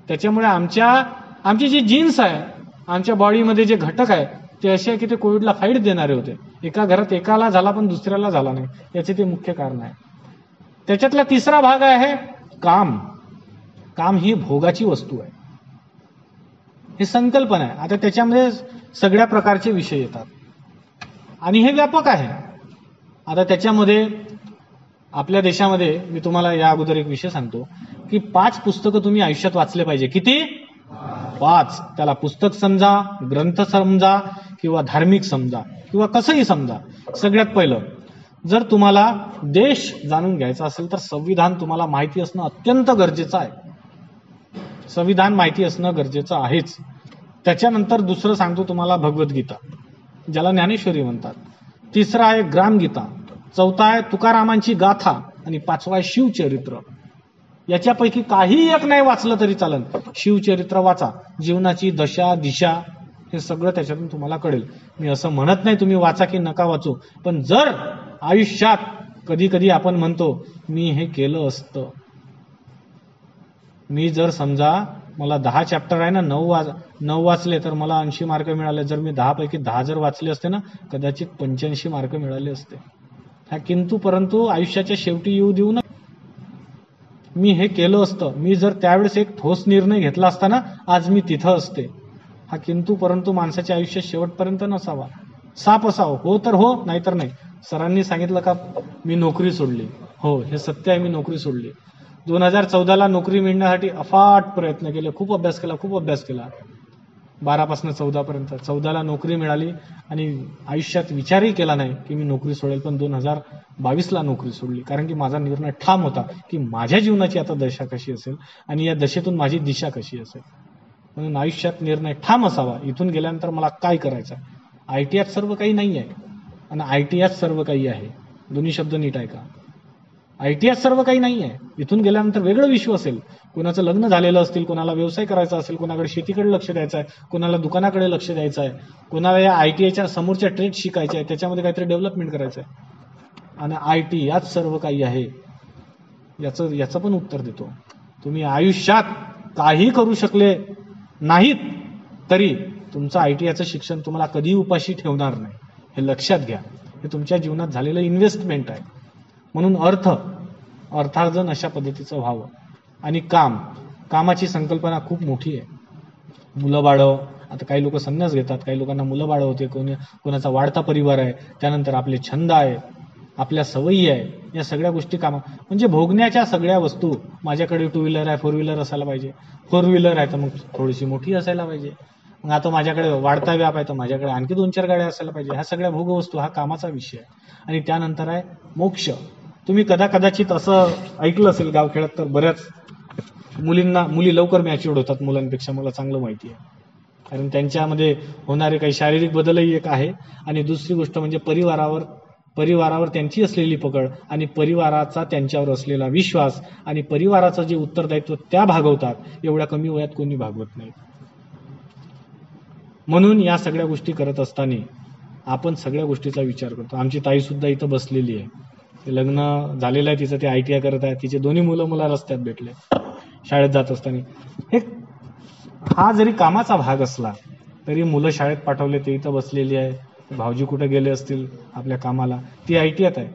त्याच्यामुळे आमची जी जीन्स आहे, आमच्या बॉडीमध्ये जे घटक आहे ते असे आहे की ते कोविडला फाईट देणारे होते. एका घरात एकाला झाला पण दुसऱ्याला झाला नाही, याचे ते मुख्य कारण आहे. त्याच्यातला तिसरा भाग आहे काम. काम ही भोगाची वस्तू आहे, ही संकल्पना आहे. आता त्याच्यामध्ये सगळ्या प्रकारचे विषय येतात आणि हे व्यापक आहे. आता त्याच्यामध्ये आपल्या देशामध्ये मी तुम्हाला या अगोदर एक विषय सांगतो की 5 पुस्तकं तुम्ही आयुष्यात वाचले पाहिजे. किती? 5. त्याला पुस्तक समजा, ग्रंथ समजा किंवा धार्मिक समजा किंवा कसंही समजा. सगळ्यात पहिलं, जर तुम्हाला देश जाणून घ्यायचा असेल तर संविधान तुम्हाला माहिती असणं अत्यंत गरजेचं आहे. संविधान माहिती असणं गरजेचं आहेच. त्याच्यानंतर दुसरं सांगतो तुम्हाला भगवद्गीता, ज्याला ज्ञानेश्वरी म्हणतात. तिसरा आहे ग्रामगीता. चौथा आहे तुकारामांची गाथा आणि 5वा आहे शिवचरित्र. याच्यापैकी काही एक नाही वाचलं तरी चालेल, शिवचरित्र वाचा. जीवनाची दशा दिशा हे सगळं त्याच्यातून तुम्हाला कळेल. मी असं म्हणत नाही तुम्ही वाचा की नका वाचू, पण जर आयुष्यात कधी कधी आपण म्हणतो मी हे केलं असतं, मी जर समजा मला 10 चॅप्टर आहे ना 9 वाचले तर मला 80 मार्क मिळाले. जर मी 10 पैकी 10 जर वाचले असते ना कदाचित 85 मार्क मिळाले असते. हा किंतु परंतु आयुष्याच्या शेवटी येऊ देऊ ना. मी हे केलं असतं, मी जर त्यावेळेस एक ठोस निर्णय घेतला असता ना आज मी तिथं असते. हा किंतु परंतु माणसाच्या आयुष्यात शेवटपर्यंत नसावा. साप असावं, हो तर हो नाहीतर नाही. सरांनी सांगितलं का मी नोकरी सोडली, हो हे सत्य आहे, मी नोकरी सोडली. 2014ला नोकरी मिळण्यासाठी अफाट प्रयत्न केले, खूप अभ्यास केला 12 पासून 14 पर्यंत. 14ला नोकरी मिळाली आणि आयुष्यात विचारही केला नाही की मी नोकरी सोडेल. पण 2022ला नोकरी सोडली, कारण की माझा निर्णय ठाम होता की माझ्या जीवनाची आता दशा कशी असेल आणि या दशेतून माझी दिशा कशी असेल. म्हणून आयुष्यात निर्णय ठाम असावा. इथून गेल्यानंतर मला काय करायचं. ITआत सर्व काही नाही आहे आणि ITआत सर्व काही आहे. दोन्ही शब्द नीट आहे का? ITआत सर्व काही नाही आहे. इथून गेल्यानंतर वेगळं विश्व असेल. कोणाचं लग्न झालेलं असतील, कोणाला व्यवसाय करायचा असेल, कोणाकडे शेतीकडे लक्ष द्यायचं आहे, कोणाला दुकानाकडे लक्ष द्यायचं आहे, कोणाला या ITआयच्या समोरच्या ट्रेड शिकायच्या आहे, त्याच्यामध्ये काहीतरी डेव्हलपमेंट करायचं आहे. आणि IT यात सर्व काही आहे. याचं पण उत्तर देतो. तुम्ही आयुष्यात काही करू शकले नाहीत तरी तुमचं ITआयचं शिक्षण तुम्हाला कधी उपाशी ठेवणार नाही, हे लक्षात घ्या. हे तुमच्या जीवनात झालेलं इन्व्हेस्टमेंट आहे. म्हणून अर्थार्जन अशा पद्धतीचं व्हावं. आणि कामाची संकल्पना खूप मोठी आहे. मुलं बाळं, आता काही लोक संन्यास घेतात, काही लोकांना मुलं बाळं होते, कोणाचा वाढता परिवार आहे, त्यानंतर आपले छंद आहे, आपल्या सवयी आहे, या सगळ्या गोष्टी म्हणजे भोगण्याच्या सगळ्या वस्तू. माझ्याकडे 2 व्हीलर आहे, 4 व्हीलर असायला पाहिजे. 4 व्हीलर आहे तर मग थोडीशी मोठी असायला पाहिजे. मग आता माझ्याकडे वाढता व्याप आहे तर माझ्याकडे आणखी 2-4 गाड्या असायला पाहिजे. ह्या सगळ्या भोगवस्तू हा कामाचा विषय आहे. आणि त्यानंतर आहे मोक्ष. तुम्ही कदाचित असं ऐकलं असेल गावखेड्यात, तर बऱ्याच मुली लवकर मॅच्युअर्ड होतात मुलांपेक्षा, मला चांगलं माहिती आहे. कारण त्यांच्यामध्ये होणारे काही शारीरिक बदलही एक आहे. आणि दुसरी गोष्ट म्हणजे परिवारावर त्यांची असलेली पकड आणि परिवाराचा त्यांच्यावर असलेला विश्वास आणि परिवाराचं जे उत्तरदायित्व त्या भागवतात. एवढ्या कमी वयात कोणी भागवत नाही. म्हणून या सगळ्या गोष्टी करत असताना आपण सगळ्या गोष्टीचा विचार करतो. आमची ताई सुद्धा इथं बसलेली आहे, लग्न झालेलं आहे तिचं, ते ITI करत आहे. तिचे दोन्ही मुलं रस्त्यात भेटले शाळेत जात असताना. हा जरी कामाचा भाग असला तरी मुलं शाळेत पाठवले, ते इथं बसलेली आहे. भाऊजी कुठे गेले असतील आपल्या कामाला, ती ITIत आहे.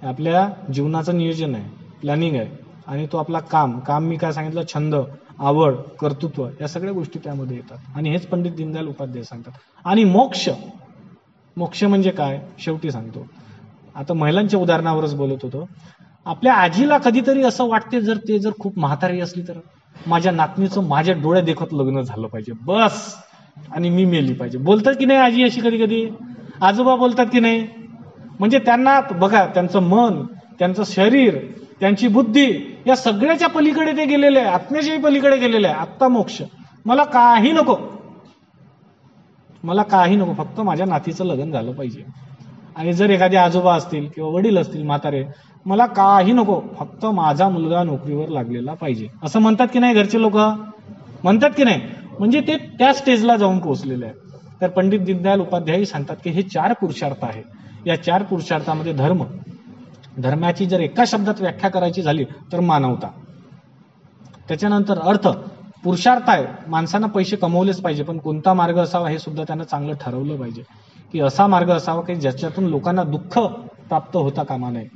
आपल्या जीवनाचं नियोजन आहे, प्लॅनिंग आहे. आणि तो आपला काम मी काय सांगितलं, छंद, आवड, कर्तृत्व, या सगळ्या गोष्टी त्यामध्ये येतात. आणि हेच पंडित दीनदयाल उपाध्याय सांगतात. आणि मोक्ष म्हणजे काय, शेवटी सांगतो. आता महिलांच्या उदाहरणावरच बोलत होतो. आपल्या आजीला कधीतरी असं वाटते, जर खूप म्हातारी असली तर माझ्या नातनीचं माझ्या डोळ्या देखत लग्न झालं पाहिजे बस, आणि मी मेली पाहिजे. बोलतात की नाही आजी अशी कधी आजोबा बोलतात की नाही. म्हणजे त्यांना बघा, त्यांचं मन, त्यांचं शरीर, त्यांची बुद्धी, या सगळ्याच्या पलीकडे ते गेलेले आहे, आत्म्याच्याही पलीकडे गेलेले आहे. आत्ता मोक्ष, मला काही नको, फक्त माझ्या नातीचं लग्न झालं पाहिजे. आणि जर एखादे आजोबा असतील किंवा वडील असतील म्हातारे, मला काही नको, फक्त माझा मुलगा नोकरीवर लागलेला पाहिजे, असं म्हणतात की नाही घरचे लोक, म्हणतात की नाही. म्हणजे ते त्या स्टेजला जाऊन पोहोचलेले आहेत. तर पंडित दीनदयाल उपाध्याय सांगतात की हे 4 पुरुषार्थ आहे. या 4 पुरुषार्थामध्ये धर्माची जर एका शब्दात व्याख्या करायची झाली तर मानवता. त्याच्यानंतर अर्थ, पुरुषार्थ आहे, माणसानं पैसे कमवलेच पाहिजे, पण कोणता मार्ग असावा हे सुद्धा त्यानं चांगलं ठरवलं पाहिजे. की असा मार्ग असावा की ज्याच्यातून लोकांना दुःख प्राप्त होता कामा नये.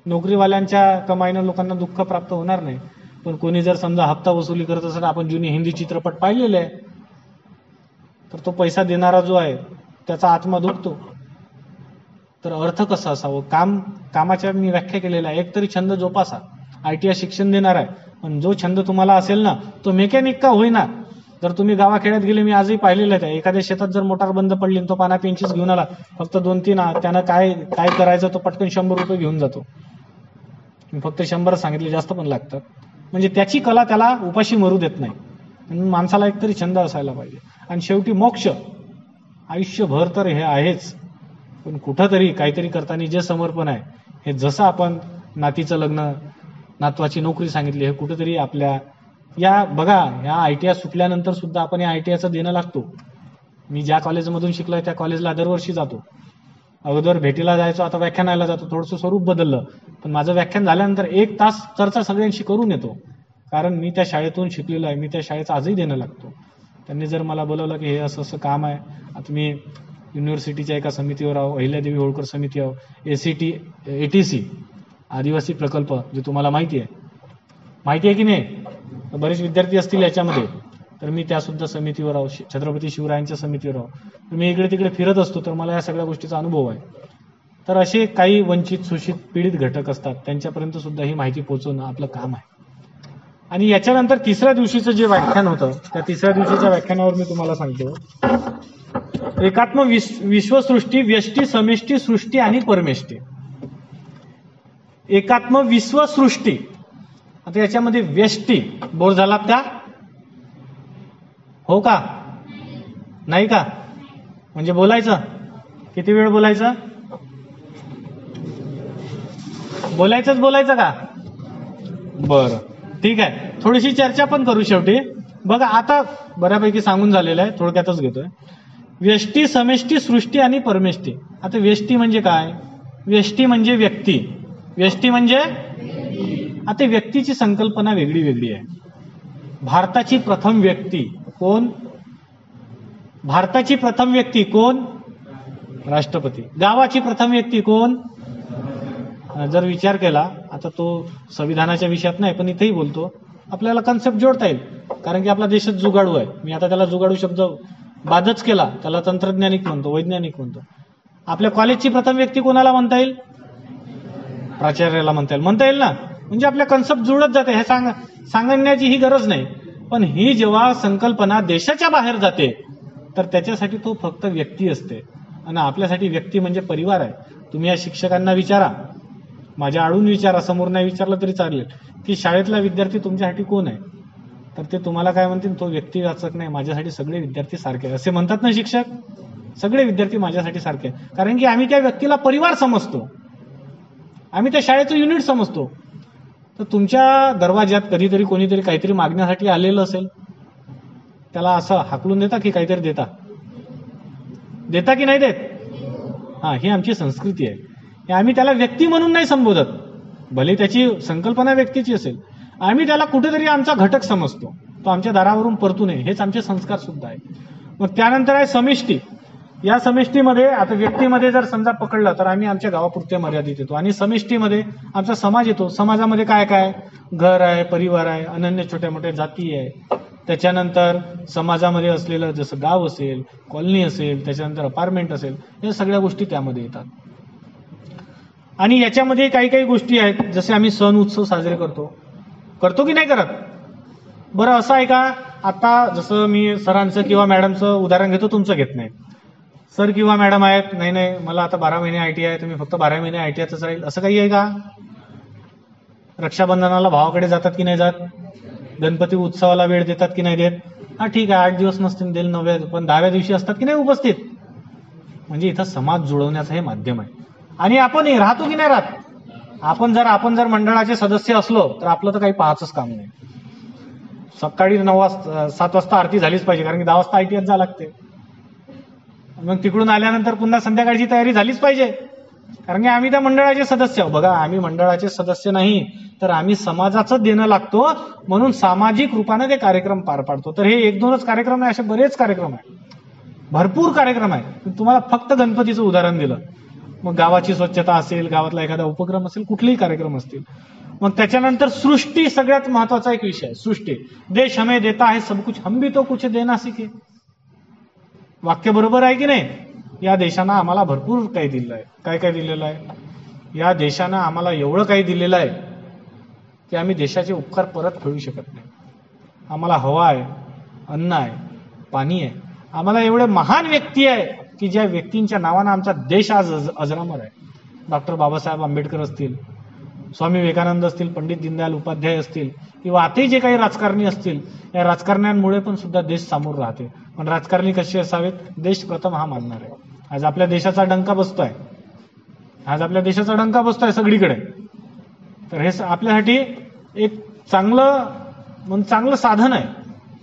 नोकरीवाल्यांच्या कमाईनं लोकांना दुःख प्राप्त होणार नाही. पण कोणी जर समजा हप्ता वसुली करत असेल, आपण जुनी हिंदी चित्रपट पाहिलेले आहे, तर तो पैसा देणारा जो आहे त्याचा आत्मा दुखतो. तर अर्थ कसा असावं, कामाच्या मी व्याख्या केलेल्या आहे. एक तरी छंद जोपासा, ITI शिक्षण देणार आहे, पण जो छंद तुम्हाला असेल ना, तो मेकॅनिक का होईना. जर तुम्ही गावाखेड्यात गेले, मी आजही पाहिलेलं आहे, एखाद्या शेतात जर मोटार बंद पडली, तो पाना पेंचीस घेऊन आला, फक्त 2-3 त्यानं काय करायचं, तो पटकन 100 रुपये घेऊन जातो. मी फक्त 100 सांगितले, जास्त पण लागतात. म्हणजे त्याची कला त्याला उपाशी मरू देत नाही. म्हणून माणसाला एकतरी छंद असायला पाहिजे. आणि शेवटी मोक्ष, आयुष्यभर तर हे आहेच, पण कुठंतरी काहीतरी करताना जे समर्पण आहे, हे जसं आपण नातीचं लग्न, नातवाची नोकरी सांगितली, हे कुठंतरी आपल्या बघा, ह्या ITI सुटल्यानंतर सुद्धा आपण या ITIचं देणं लागतो. मी ज्या कॉलेजमधून शिकलोय त्या कॉलेजला दरवर्षी जातो. अगोदर भेटीला जायचो, आता व्याख्यानाला जातो. थोडंसं स्वरूप बदललं, पण माझं व्याख्यान झाल्यानंतर 1 तास चर्चा सगळ्यांशी करून येतो. कारण मी त्या शाळेतून शिकलेलो आहे, मी त्या शाळेचं आजही देणं लागतो. त्यांनी जर मला बोलवलं की हे असं काम आहे, आता मी युनिव्हर्सिटीच्या एका समितीवर आहो, अहिल्यादेवी होळकर समिती आहो, ATC आदिवासी प्रकल्प, जे तुम्हाला माहिती आहे की नाही, बरेच विद्यार्थी असतील याच्यामध्ये, तर मी त्या सुद्धा समितीवर आहो, छत्रपती शिवरायांच्या समितीवर आहो. मी इकडे तिकडे फिरत असतो, तर मला या सगळ्या गोष्टीचा अनुभव आहे. तर असे काही वंचित, शोषित, पीडित घटक असतात, त्यांच्यापर्यंत सुद्धा ही माहिती पोहोचवणं आपलं काम आहे. आणि याच्यानंतर 3ऱ्या दिवशीचं जे व्याख्यान होतं, त्या 3ऱ्या दिवशीच्या व्याख्यानावर मी तुम्हाला सांगतो, एकात्म विश्वसृष्टी, व्यष्टी, समेष्टी, सृष्टी आणि परमेष्टी. एकात्म विश्वसृष्टी. आता याच्यामध्ये व्यष्टी, बोर झालात का, हो का, नाही का, म्हणजे बोलायचं, किती वेळ बोलायचं, बोलायचं का, बरं ठीक आहे. थोडीशी चर्चा पण करू शेवटी. बघा, आता बऱ्यापैकी सांगून झालेलं आहे, थोडक्यातच घेतोय. व्यष्टी, समेष्टी, सृष्टी आणि परमेष्टी. आता व्यष्टी म्हणजे काय, व्यष्टी म्हणजे व्यक्ती, व्यष्टी म्हणजे, आता व्यक्तीची संकल्पना वेगळी वेगळी आहे. भारताची प्रथम व्यक्ती कोण, राष्ट्रपती. गावाची प्रथम व्यक्ती कोण? जर विचार केला, आता तो संविधानाच्या विषयात नाही पण इथेही बोलतो, आपल्याला कन्सेप्ट जोडता येईल. कारण की आपला देशच जुगाडू आहे. मी आता त्याला जुगाडू शब्द बादच केला, त्याला तंत्रज्ञानिक म्हणतो, वैज्ञानिक म्हणतो. आपल्या कॉलेजची प्रथम व्यक्ती कोणाला म्हणता येईल? प्राचार्याला म्हणता येईल ना. म्हणजे आपल्या कन्सेप्ट जुळत जाते. हे सांगण्याची ही गरज नाही. पण ही जेव्हा संकल्पना देशाच्या बाहेर जाते तर त्याच्यासाठी तो फक्त व्यक्ती असते. आणि आपल्यासाठी व्यक्ती म्हणजे परिवार आहे. तुम्ही या शिक्षकांना विचारा, माझ्या आडून विचारा, समोर नाही विचारलं तरी चालेल, की शाळेतला विद्यार्थी तुमच्यासाठी कोण आहे, तर ते तुम्हाला काय म्हणतील, तो व्यक्तिवाचक नाही, माझ्यासाठी सगळे विद्यार्थी सारखे असे म्हणतात ना शिक्षक. सगळे विद्यार्थी माझ्यासाठी सारखे, कारण की आम्ही त्या व्यक्तीला परिवार समजतो, आम्ही त्या शाळेचं युनिट समजतो. तर तुमच्या दरवाज्यात कधीतरी कोणीतरी काहीतरी मागण्यासाठी आलेलं असेल, त्याला असं हाकलून देता की काहीतरी देता की नाही देत? हा, ही आमची संस्कृती आहे. आम्ही त्याला व्यक्ती म्हणून नाही संबोधत, भले त्याची संकल्पना व्यक्तीची असेल, आम्ही त्याला कुठेतरी आमचा घटक समजतो, तो आमच्या दारावरून परतू नये, हेच आमचे संस्कार सुद्धा आहे. मग त्यानंतर आहे समिष्टी. या समिष्टीमध्ये आता व्यक्तीमध्ये जर समजा पकडलं तर आम्ही आमच्या गावापुरते मर्यादित येतो, आणि समिष्टीमध्ये आमचा समाज येतो. समाजामध्ये काय काय? घर आहे, परिवार आहे, अनन्य छोट्या मोठ्या जाती आहे. त्याच्यानंतर समाजामध्ये असलेलं जसं गाव असेल, कॉलनी असेल, त्याच्यानंतर अपार्टमेंट असेल, या सगळ्या गोष्टी त्यामध्ये येतात. आणि याच्यामध्ये काही काही गोष्टी आहेत, जसे आम्ही सण उत्सव साजरे करतो की नाही करत? बरं असं आहे का, आता जसं मी सरांचं किंवा मॅडमचं उदाहरण घेतो, तुमचं घेत नाही. सर किंवा मॅडम आहेत, नाही मला आता 12 महिने आयटी आहे, तुम्ही फक्त 12 महिने आयटीआयच राहील, असं काही आहे का? रक्षाबंधनाला भावाकडे जातात की नाही जात? गणपती उत्सवाला वेळ देतात की नाही देत? हा ठीक आहे, 8 दिवस नसतील देईल, 9व्या पण 10व्या दिवशी असतात की नाही उपस्थित? म्हणजे इथं समाज जुळवण्याचं हे माध्यम आहे. आणि आपण राहतो की नाही राहत? आपण जर मंडळाचे सदस्य असलो तर आपलं तर काही पाहायचंच काम नाही. सकाळी 7 वाजता आरती झालीच पाहिजे, कारण की 10 वाजता आयटीआयच जा लागते. मग तिकडून आल्यानंतर पुन्हा संध्याकाळची तयारी झालीच पाहिजे, कारण की आम्ही त्या मंडळाचे सदस्य आहोत. बघा, आम्ही मंडळाचे सदस्य नाही तर आम्ही समाजाचं देणं लागतो, म्हणून सामाजिक रूपाने ते कार्यक्रम पार पाडतो. तर हे 1-2च कार्यक्रम नाही, असे बरेच कार्यक्रम आहे, भरपूर कार्यक्रम आहे. तुम्हाला फक्त गणपतीचं उदाहरण दिलं. मग गावाची स्वच्छता असेल, गावातला एखादा उपक्रम असेल, कुठलेही कार्यक्रम असतील. मग त्याच्यानंतर सृष्टी सगळ्यात महत्वाचा एक विषय आहे. सृष्टी. देश हमें देता है सब कुछ, हम भी तो कुछ देना सीखे. वाक्य बरोबर आहे की नाही? या देशानं आम्हाला भरपूर काही दिलेलं आहे. काय दिलेलं आहे? या देशानं आम्हाला एवढं काही दिलेलं आहे की आम्ही देशाचे उपकार परत फेडू शकत नाही. आम्हाला हवा आहे, अन्न आहे, पाणी आहे. आम्हाला एवढे महान व्यक्ती आहे की ज्या व्यक्तींच्या नावानं आमचा देश आज अजरामर आहे. डॉक्टर बाबासाहेब आंबेडकर असतील, स्वामी विवेकानंद असतील, पंडित दीनदयाल उपाध्याय असतील, किंवा आताही जे काही राजकारणी असतील, या राजकारण्यांमुळे पण सुद्धा देश सामोर राहते. पण राजकारणी कसे असावेत? देश प्रथम हा मानणार आहे. आज आपल्या देशाचा डंका बसतोय, सगळीकडे. तर हे आपल्यासाठी एक चांगलं साधन आहे.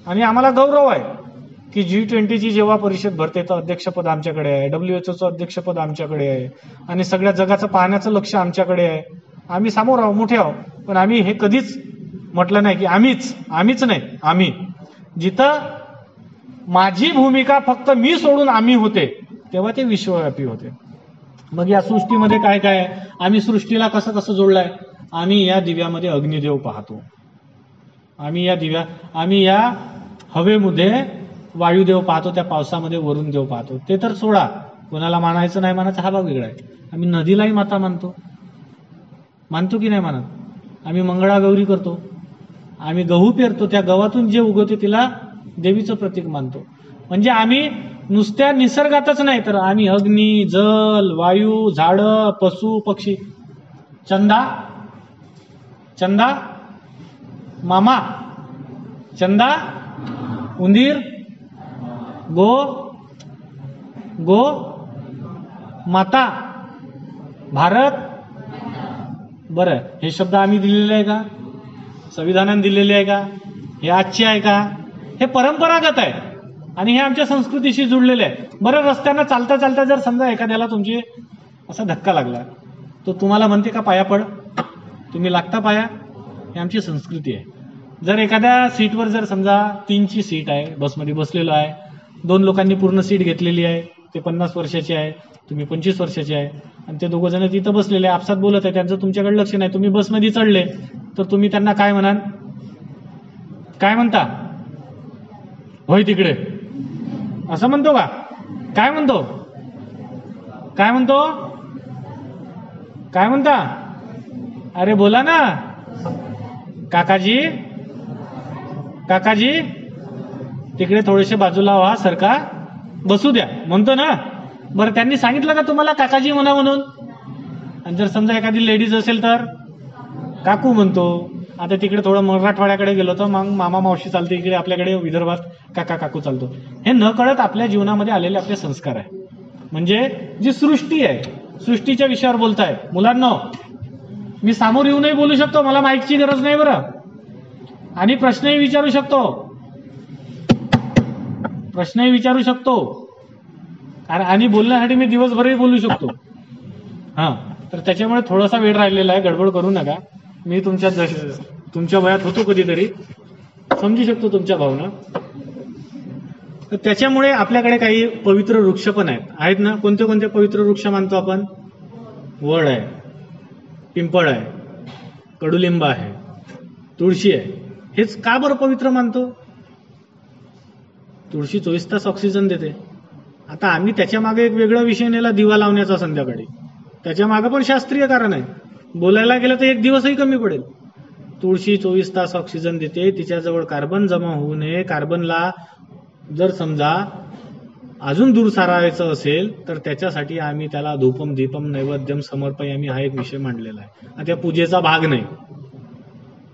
आणि आम्हाला गौरव आहे की G20ची जेव्हा परिषद भरते तर अध्यक्षपद आमच्याकडे आहे, WHOचं अध्यक्षपद आमच्याकडे आहे, आणि सगळ्या जगाचं पाहण्याचं लक्ष आमच्याकडे आहे. आम्ही समोर आहोत, मोठे आहोत. पण आम्ही हे कधीच म्हटलं नाही की आम्हीच नाही. आम्ही जिथं माझी भूमिका फक्त मी सोडून आम्ही होते, तेव्हा ते विश्वव्यापी होते. मग या सृष्टीमध्ये काय काय आहे? आम्ही सृष्टीला कसं जोडलंय? आम्ही या दिव्यामध्ये अग्निदेव पाहतो, आम्ही या हवेमध्ये वायुदेव पाहतो, त्या पावसामध्ये वरुण देव पाहतो. ते तर सोडा, कोणाला मानायचं नाही मानायचं हा भाग वेगळा आहे. आम्ही नदीलाही माता मानतो की नाही मानत? आम्ही मंगळागौरी करतो, आम्ही गहू पेरतो, त्या गव्हातून जे उगवते तिला देवीचं प्रतीक मानतो. म्हणजे आम्ही नुसत्या निसर्गातच नाही, तर आम्ही अग्नी, जल, वायू, झाडं, पशु, पक्षी, चंदा मामा, चंदा, उंदीर, गो माता, भारत. बरं, हे शब्द आम्ही दिलेले आहे का? संविधानाने दिलेले आहे का? हे आजचे आहे का? हे परंपरागत आहे आणि हे आमच्या संस्कृतीशी जुळलेले आहे. बरं, रस्त्यानं चालता जर समजा एखाद्याला तुमची असा धक्का लागला, तो तुम्हाला म्हणते का पाया पड? तुम्ही लागता पाया? ही आमची संस्कृती आहे. जर एखाद्या सीटवर जर समजा 3ची सीट आहे, बसमध्ये बसलेलो आहे, 2 लोकांनी पूर्ण सीट घेतलेली आहे, ते 50 वर्षाचे आहे, तुम्ही 25 वर्षाचे आहे आणि ते दोघं जण तिथं बसलेले आपसात बोलत आहे, त्यांचं तुमच्याकडे लक्ष नाही, तुम्ही बसमध्ये चढले तर तुम्ही त्यांना काय म्हणाल? काय म्हणता? होय तिकडे असं म्हणतो का? काय म्हणतो? काय म्हणतो? काय म्हणता? अरे बोला ना. काकाजी, काकाजी तिकडे थोडेसे बाजूला व्हा, सरका, बसू द्या म्हणतो ना. बरं त्यांनी सांगितलं का तुम्हाला काकाजी म्हणा म्हणून? आणि जर समजा एखादी लेडीज असेल तर काकू म्हणतो. आता तिकडे थोडं मराठवाड्याकडे गेलो तर मग मामा मावशी चालते, इकडे आपल्याकडे विदर्भात काका काकू चालतो. हे न कळत आपल्या जीवनामध्ये आलेले आपले संस्कार आहे. म्हणजे जी सृष्टी आहे, सृष्टीच्या विषयावर बोलताय मुलांना. मी सामोर येऊनही बोलू शकतो, मला माईकची गरज नाही बरं, आणि प्रश्नही विचारू शकतो, प्रश्नही विचारू शकतो, आणि बोलण्यासाठी मी दिवसभरही बोलू शकतो. हा, तर त्याच्यामुळे थोडासा वेळ राहिलेला आहे, गडबड करू नका. मी तुमच्या वयात होतो कधीतरी, समजू शकतो तुमच्या भावना. तर त्याच्यामुळे आपल्याकडे काही पवित्र वृक्ष पण आहेत ना. कोणते कोणते पवित्र वृक्ष मानतो आपण? वड आहे, पिंपळ आहे, कडुलिंब आहे, तुळशी आहे. हेच का बरं पवित्र मानतो? तुळशी 24 तास ऑक्सिजन देते. आता आम्ही त्याच्या मागे एक वेगळा विषय नेला, दिवा लावण्याचा संध्याकाळी. त्याच्या मागे पण शास्त्रीय कारण आहे. बोलायला गेलं तर एक दिवसही कमी पडेल. तुळशी 24 तास ऑक्सिजन देते, तिच्याजवळ कार्बन जमा होऊ नये. कार्बनला जर समजा अजून दूर सारायचं असेल तर त्याच्यासाठी आम्ही त्याला धूपम दीपम नैवेद्यम समर्पयामी हा एक विषय मांडलेला आहे. त्या पूजेचा भाग नाही,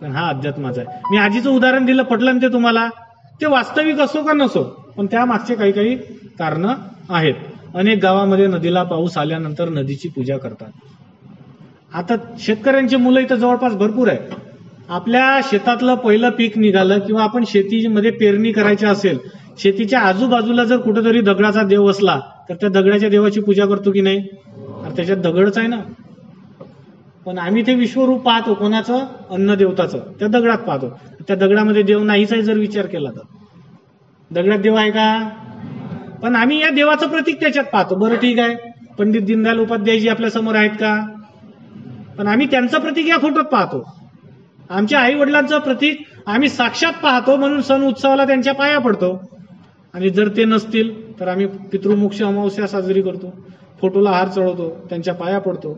पण हा अध्यात्माचा आहे. मी आजीचं उदाहरण दिलं, पटलं ते तुम्हाला? ते वास्तविक असो का नसो, पण त्या मागचे काही काही कारण आहेत. अनेक गावामध्ये नदीला पाऊस आल्यानंतर नदीची पूजा करतात. आता शेतकऱ्यांची मुलं इथं जवळपास भरपूर आहे. आपल्या शेतातलं पहिलं पीक निघालं किंवा आपण शेतीमध्ये पेरणी करायची असेल, शेतीच्या आजूबाजूला जर कुठेतरी दगडाचा देव असला तर त्या दगडाच्या देवाची पूजा करतो की नाही? त्याच्यात दगडच आहे ना. पण आम्ही ते विश्वरूप पाहतो, कोणाचं? अन्न देवताचं. त्या दगडात पाहतो. त्या दगडामध्ये देव नाहीचाही जर विचार केला तर दगडात देव आहे का? पण आम्ही या देवाचं प्रतीक त्याच्यात पाहतो. बरं ठीक आहे, पंडित दीनदयाल उपाध्यायजी आपल्या समोर आहेत का? पण आम्ही त्यांचं प्रतीक या फोटोत पाहतो. आमच्या आई वडिलांचं प्रतीक आम्ही साक्षात पाहतो, म्हणून सण उत्सवाला त्यांच्या पाया पडतो. आणि जर ते नसतील तर आम्ही पितृमोक्ष अमावस्या साजरी करतो, फोटोला हार चढवतो, त्यांच्या पाया पडतो.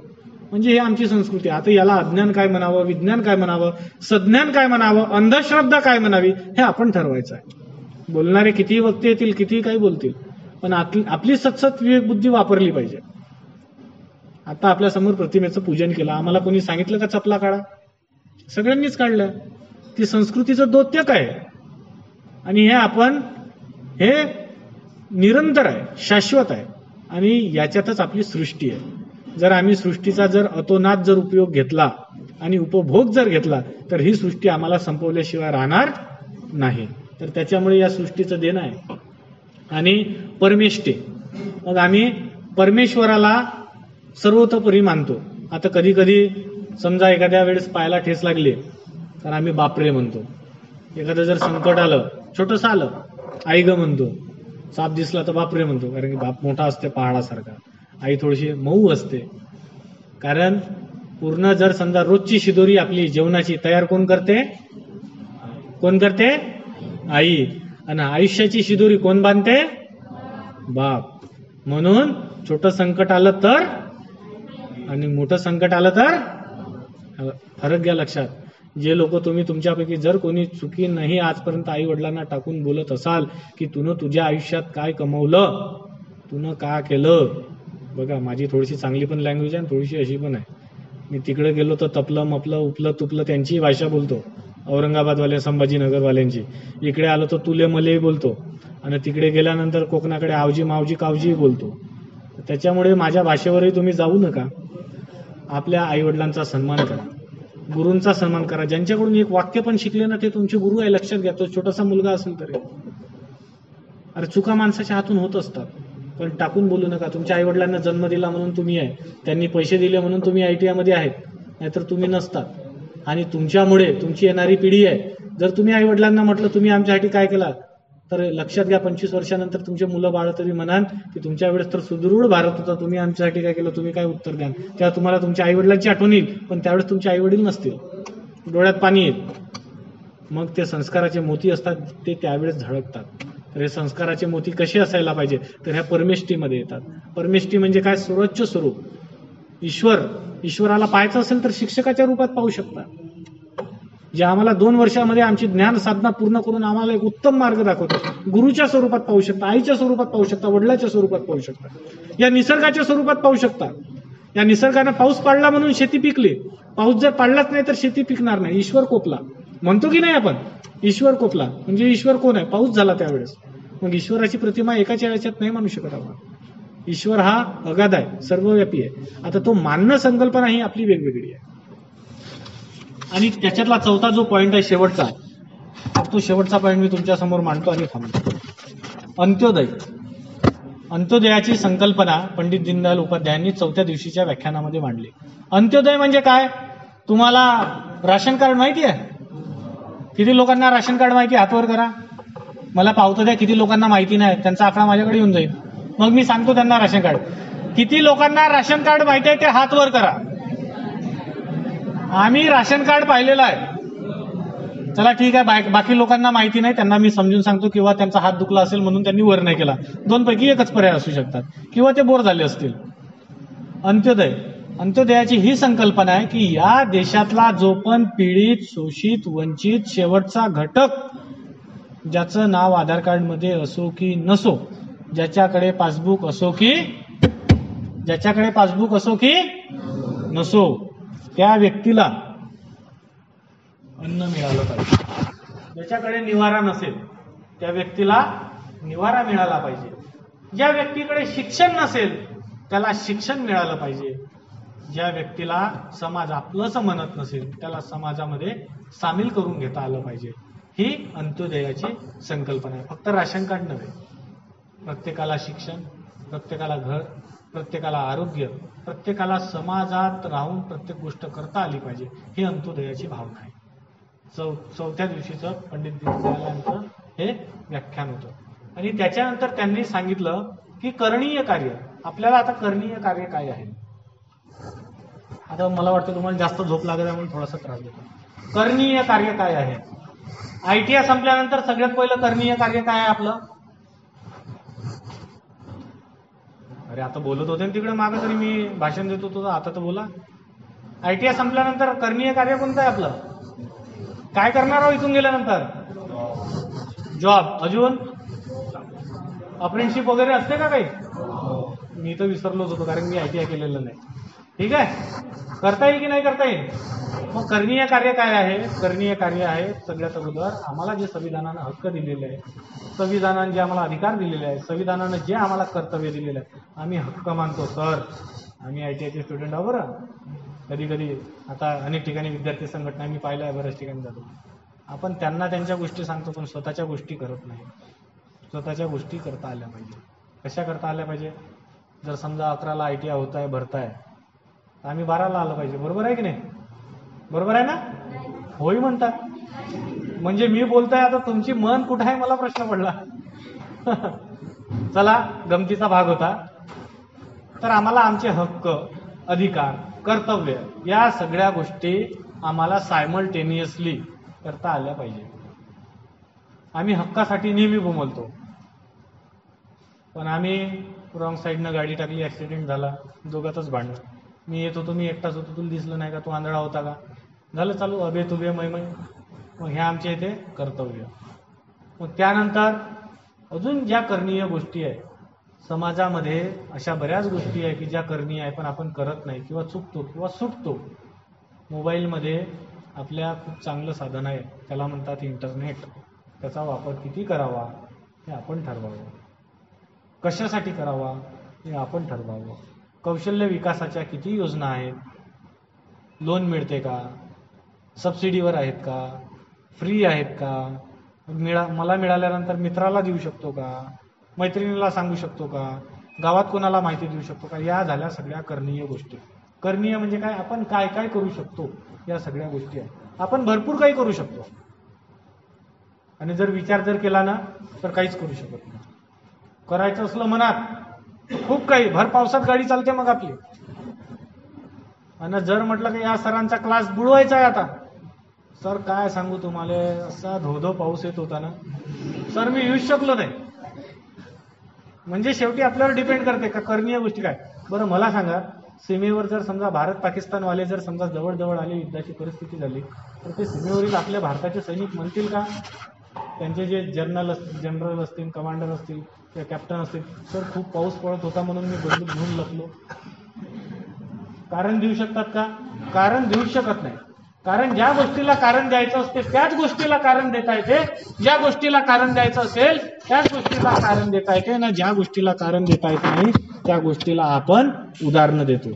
म्हणजे हे आमची संस्कृती. आता याला अज्ञान काय म्हणावं, विज्ञान काय म्हणावं, सज्ञान काय म्हणावं, अंधश्रद्धा काय म्हणावी, हे आपण ठरवायचं आहे. बोलणारे कितीही वक्ते येतील, कितीही काही बोलतील, पण आपली सतसत विवेक बुद्धी वापरली पाहिजे. आता आपल्या समोर प्रतिमेचं पूजन केलं, आम्हाला कोणी सांगितलं का चपला काढा? सगळ्यांनीच काढल्या. ती संस्कृतीचं द्योतक आहे. आणि हे निरंतर आहे, शाश्वत आहे. आणि याच्यातच आपली सृष्टी आहे. जर आम्ही सृष्टीचा जर अतोनात जर उपयोग घेतला आणि उपभोग जर घेतला तर ही सृष्टी आम्हाला संपवल्याशिवाय राहणार नाही. तर त्याच्यामुळे या सृष्टीचं देणं आहे. आणि परमेष्टे, मग आम्ही परमेश्वराला सर्वतोपरी मानतो. आता कधी कधी समजा एखाद्या वेळेस पायाला ठेस लागली तर आम्ही बापरे म्हणतो. एखादं जर संकट आलं, छोटंसं आलं, आई ग म्हणतो. साप दिसला तर बापरे म्हणतो, कारण की बाप मोठा असते पहाडासारखा, आई थोडीशी मऊ असते. कारण पूर्ण जर समजा रोजची शिदोरी आपली जेवणाची तयार कोण करते? कोण करते? आई. आणि आयुष्याची शिदोरी कोण बांधते? बाप. म्हणून छोटं संकट आलं तर आणि मोठं संकट आलं तर फरक घ्या लक्षात. जे लोक तुम्ही तुमच्यापैकी जर कोणी चुकी नाही आजपर्यंत आई वडिलांना टाकून बोलत असाल की तुनं तुझ्या आयुष्यात काय कमवलं, तुनं का केलं. बघा, माझी थोडीशी चांगली पण लँग्वेज आहे आणि थोडीशी अशी पण आहे. मी तिकडे गेलो तर तपलं मपलं उपलं तुपलं त्यांची भाषा बोलतो, औरंगाबादवाल्या संभाजीनगरवाल्यांची. इकडे आलो तर तुले मले बोलतो, आणि तिकडे गेल्यानंतर कोकणाकडे आवजी मावजी कावजी बोलतो. त्याच्यामुळे माझ्या भाषेवरही तुम्ही जाऊ नका. आपल्या आई वडिलांचा सन्मान करा, गुरूंचा सन्मान करा. ज्यांच्याकडून एक वाक्य पण शिकले ना ते तुमचे गुरु आहे, लक्षात घ्या. तो छोटासा मुलगा असेल तरी. अरे चुका माणसाच्या हातून होत असतात, पण टाकून बोलू नका. तुमच्या आई वडिलांना जन्म दिला म्हणून तुम्ही आहे, त्यांनी पैसे दिले म्हणून तुम्ही ITI मध्ये आहेत, नाहीतर तुम्ही नसतात. आणि तुमच्यामुळे तुमची येणारी पिढी आहे. जर तुम्ही आई वडिलांना म्हटलं तुम्ही आमच्यासाठी काय केला, तर लक्षात घ्या, 25 वर्षानंतर तुमचे मुलं बाळ तरी म्हणाल की तुमच्या वेळेस तर सुदृढ भारत होता, तुम्ही आमच्यासाठी काय केलं, तुम्ही काय उत्तर द्याल. तेव्हा तुम्हाला तुमच्या आईवडिलांची आठवण येईल, पण त्यावेळेस तुमचे आईवडील नसतील, डोळ्यात पाणी येईल. मग ते संस्काराचे मोती असतात, ते त्यावेळेस झळकतात. तर हे संस्काराचे मोती कसे असायला पाहिजे, तर ह्या परमेष्टीमध्ये येतात. परमेष्टी म्हणजे काय, सर्वोच्च स्वरूप ईश्वराला पाहायचं असेल तर शिक्षकाच्या रूपात पाहू शकता, जे आम्हाला 2 वर्षामध्ये आमची ज्ञान साधना पूर्ण करून आम्हाला एक उत्तम मार्ग दाखवतो. गुरुच्या स्वरूपात पाहू शकता, आईच्या स्वरूपात पाहू शकता, वडिलाच्या स्वरूपात पाहू शकता, या निसर्गाच्या स्वरूपात पाहू शकता. या निसर्गाने पाऊस पाडला म्हणून शेती पिकली, पाऊस जर पाडलाच नाही तर शेती पिकणार नाही. ईश्वर कोपला म्हणतो की नाही आपण, ईश्वर कोपला म्हणजे ईश्वर कोण आहे, पाऊस झाला त्यावेळेस. मग ईश्वराची प्रतिमा एकाच्या याच्यात नाही मानू शकत आपण. ईश्वर हा अगाध आहे, सर्वव्यापी आहे. आता तो मानणं संकल्पना ही आपली वेगवेगळी आहे. आणि त्याच्यातला चौथा जो पॉइंट आहे शेवटचा, तो शेवटचा पॉइंट मी तुमच्या समोर मांडतो आणि थांबतो. अंत्योदय. अंत्योदयाची संकल्पना पंडित दीनदयाल उपाध्यायांनी 4थ्या दिवशीच्या व्याख्यानामध्ये मांडली. अंत्योदय म्हणजे काय, तुम्हाला राशन कार्ड माहिती आहे? किती लोकांना राशन कार्ड माहिती, हातवर करा. मला पावतो द्या किती लोकांना माहिती नाही, त्यांचा आकडा माझ्याकडे येऊन जाईल, मग मी सांगतो त्यांना राशन कार्ड. किती लोकांना राशन कार्ड माहिती आहे ते हातवर करा. आम्ही राशन कार्ड पाहिलेलं आहे. चला ठीक आहे, बाकी लोकांना माहिती नाही, त्यांना मी समजून सांगतो, किंवा त्यांचा हात दुखला असेल म्हणून त्यांनी वर नाही केला, 2 पैकी एकच पर्याय असू शकतात, किंवा ते बोर झाले असतील. अंत्योदय. अंत्योदयाची ही संकल्पना आहे की या देशातला जो पण पीडित, शोषित, वंचित शेवटचा घटक, ज्याचं नाव आधार कार्ड मध्ये असो की नसो, ज्याच्याकडे पासबुक असो की नसो, त्या व्यक्तीला अन्न मिळालं पाहिजे. ज्याच्याकडे निवारा नसेल त्या व्यक्तीला निवारा मिळाला पाहिजे. ज्या व्यक्तीकडे शिक्षण नसेल त्याला शिक्षण मिळालं पाहिजे. ज्या व्यक्तीला समाज आपलंच म्हणत नसेल त्याला समाजामध्ये सामील करून घेता आलं पाहिजे. ही अंत्योदयाची संकल्पना आहे. फक्त राशन कार्ड नव्हे, प्रत्येकाला शिक्षण, प्रत्येकाला घर, प्रत्येकाला आरोग्य, प्रत्येकाला समाजात राहून प्रत्येक गोष्ट करता आली पाहिजे, ही अंत्योदयाची भावना आहे. 4थ्या दिवशीचं पंडित दीनदयाल यांचं हे व्याख्यान होतं. आणि त्याच्यानंतर त्यांनी सांगितलं की करणीय कार्य. आपल्याला आता करणीय कार्य काय आहे. आता मला वाटतं तुम्हाला जास्त झोप लागत आहे म्हणून थोडासा त्रास देतो. करणीय कार्य काय आहे. ITI संपल्यानंतर सगळ्यात पहिलं करणीय कार्य काय आहे आपलं. अरे आता बोलत होते तिकडे मागे, तरी मी भाषण देत होतो, आता तर बोला. ITI संपल्यानंतर करणीय कार्य कोणतं आहे आपलं. काय करणार आहोत इथून गेल्यानंतर. जॉब. अजून अप्रेंटिसशिप वगैरे असते का काही. मी तर विसरलोच होतो कारण मी ITI केलेलं नाही. ठीक आहे, करता येईल की नाही करता येईल. मग करणीय कार्य काय आहे. करणीय कार्य आहे सगळ्यात अगोदर आम्हाला जे संविधानानं हक्क दिलेले आहे, संविधानाने जे आम्हाला अधिकार दिलेले आहे, संविधानानं जे आम्हाला कर्तव्य दिलेलं आहे, आम्ही हक्क मानतो. सर आम्ही ITIचे स्टुडंट आहोत बरं. कधी कधी आता अनेक ठिकाणी विद्यार्थी संघटना मी पाहिलं आहे, बऱ्याच ठिकाणी जातो आपण, त्यांना त्यांच्या गोष्टी सांगतो पण स्वतःच्या गोष्टी करत नाही. स्वतःच्या गोष्टी करता आल्या पाहिजे. कशा करता आल्या पाहिजे. जर समजा 11ला ITI होत आहे, भरताय, तर आम्ही 12ला आलं पाहिजे. बरोबर आहे की नाही. बरोबर आहे ना. होय म्हणतात. म्हणजे मी बोलतोय आता तुमची मन कुठं आहे मला प्रश्न पडला. चला, गमतीचा भाग होता. तर आम्हाला आमचे हक्क, अधिकार, कर्तव्य या सगळ्या गोष्टी आम्हाला सायमल्टेनियसली करता आल्या पाहिजे. आम्ही हक्कासाठी नेहमी बोंबलतो, पण आम्ही रॉंग साईडनं गाडी टाकली, ऍक्सिडेंट झाला, दोघातच भांडण. मी येत होतो, मी एकटाच होतो, तुला दिसलं नाही का, तू आंधळा होता का, झालं चालू अबे तुबे मै. मग ह्या आमच्या इथे कर्तव्य. मग त्यानंतर अजून ज्या करणीय गोष्टी आहे समाजामध्ये, अशा बऱ्याच गोष्टी आहे की ज्या करणीय आहे पण आपण करत नाही, किंवा चुकतो किंवा सुटतो. मोबाईलमध्ये आपल्या खूप चांगलं साधन आहे, त्याला म्हणतात इंटरनेट. त्याचा वापर किती करावा हे आपण ठरवावं. कशासाठी करावा हे आपण ठरवावं. कौशल्य विकासाच्या किती योजना आहेत. लोन मिळते का, सबसिडीवर आहेत का, फ्री आहेत का, मला मिळाल्यानंतर मित्राला देऊ शकतो का, मैत्रिणीला सांगू शकतो का, गावात कोणाला माहिती देऊ शकतो का. या झाल्या सगळ्या करणीय गोष्टी. करणीय म्हणजे काय, आपण काय काय करू शकतो या सगळ्या गोष्टी आहेत. आपण भरपूर काही करू शकतो. आणि जर विचार जर केला ना तर काहीच करू शकत नाही. करायचं असलं मनात तर खूप काही, भर पावसात गाडी चालते मग आपली. आणि जर म्हटलं की या सरांचा क्लास बुडवायचा आहे आता, सर काय सांगू तुम्हाला, असा धोधो पाऊस येत होता ना सर, मी येऊच शकलो नाही. म्हणजे शेवटी आपल्यावर डिपेंड करते का करणीय गोष्टी काय. बरं मला सांगा, सीमेवर जर समजा भारत पाकिस्तानवाले जर समजा जवळ आले, युद्धाची परिस्थिती झाली, तर ते सीमेवरील आपल्या भारताचे सैनिक म्हणतील का, त्यांचे जे जनरल असतील, कमांडर असतील किंवा कॅप्टन असतील, सर खूप पाऊस पडत होता म्हणून मी बंदूक घेऊन लपलो? कारण देऊ शकतात का? कारण देऊ शकत नाही. कारण ज्या गोष्टीला कारण द्यायचं असते त्याच गोष्टीला कारण देता येते, ज्या गोष्टीला कारण द्यायचं असेल त्याच गोष्टीला कारण देता येते ना, ज्या गोष्टीला कारण देता येत नाही त्या गोष्टीला आपण उदाहरणं देतो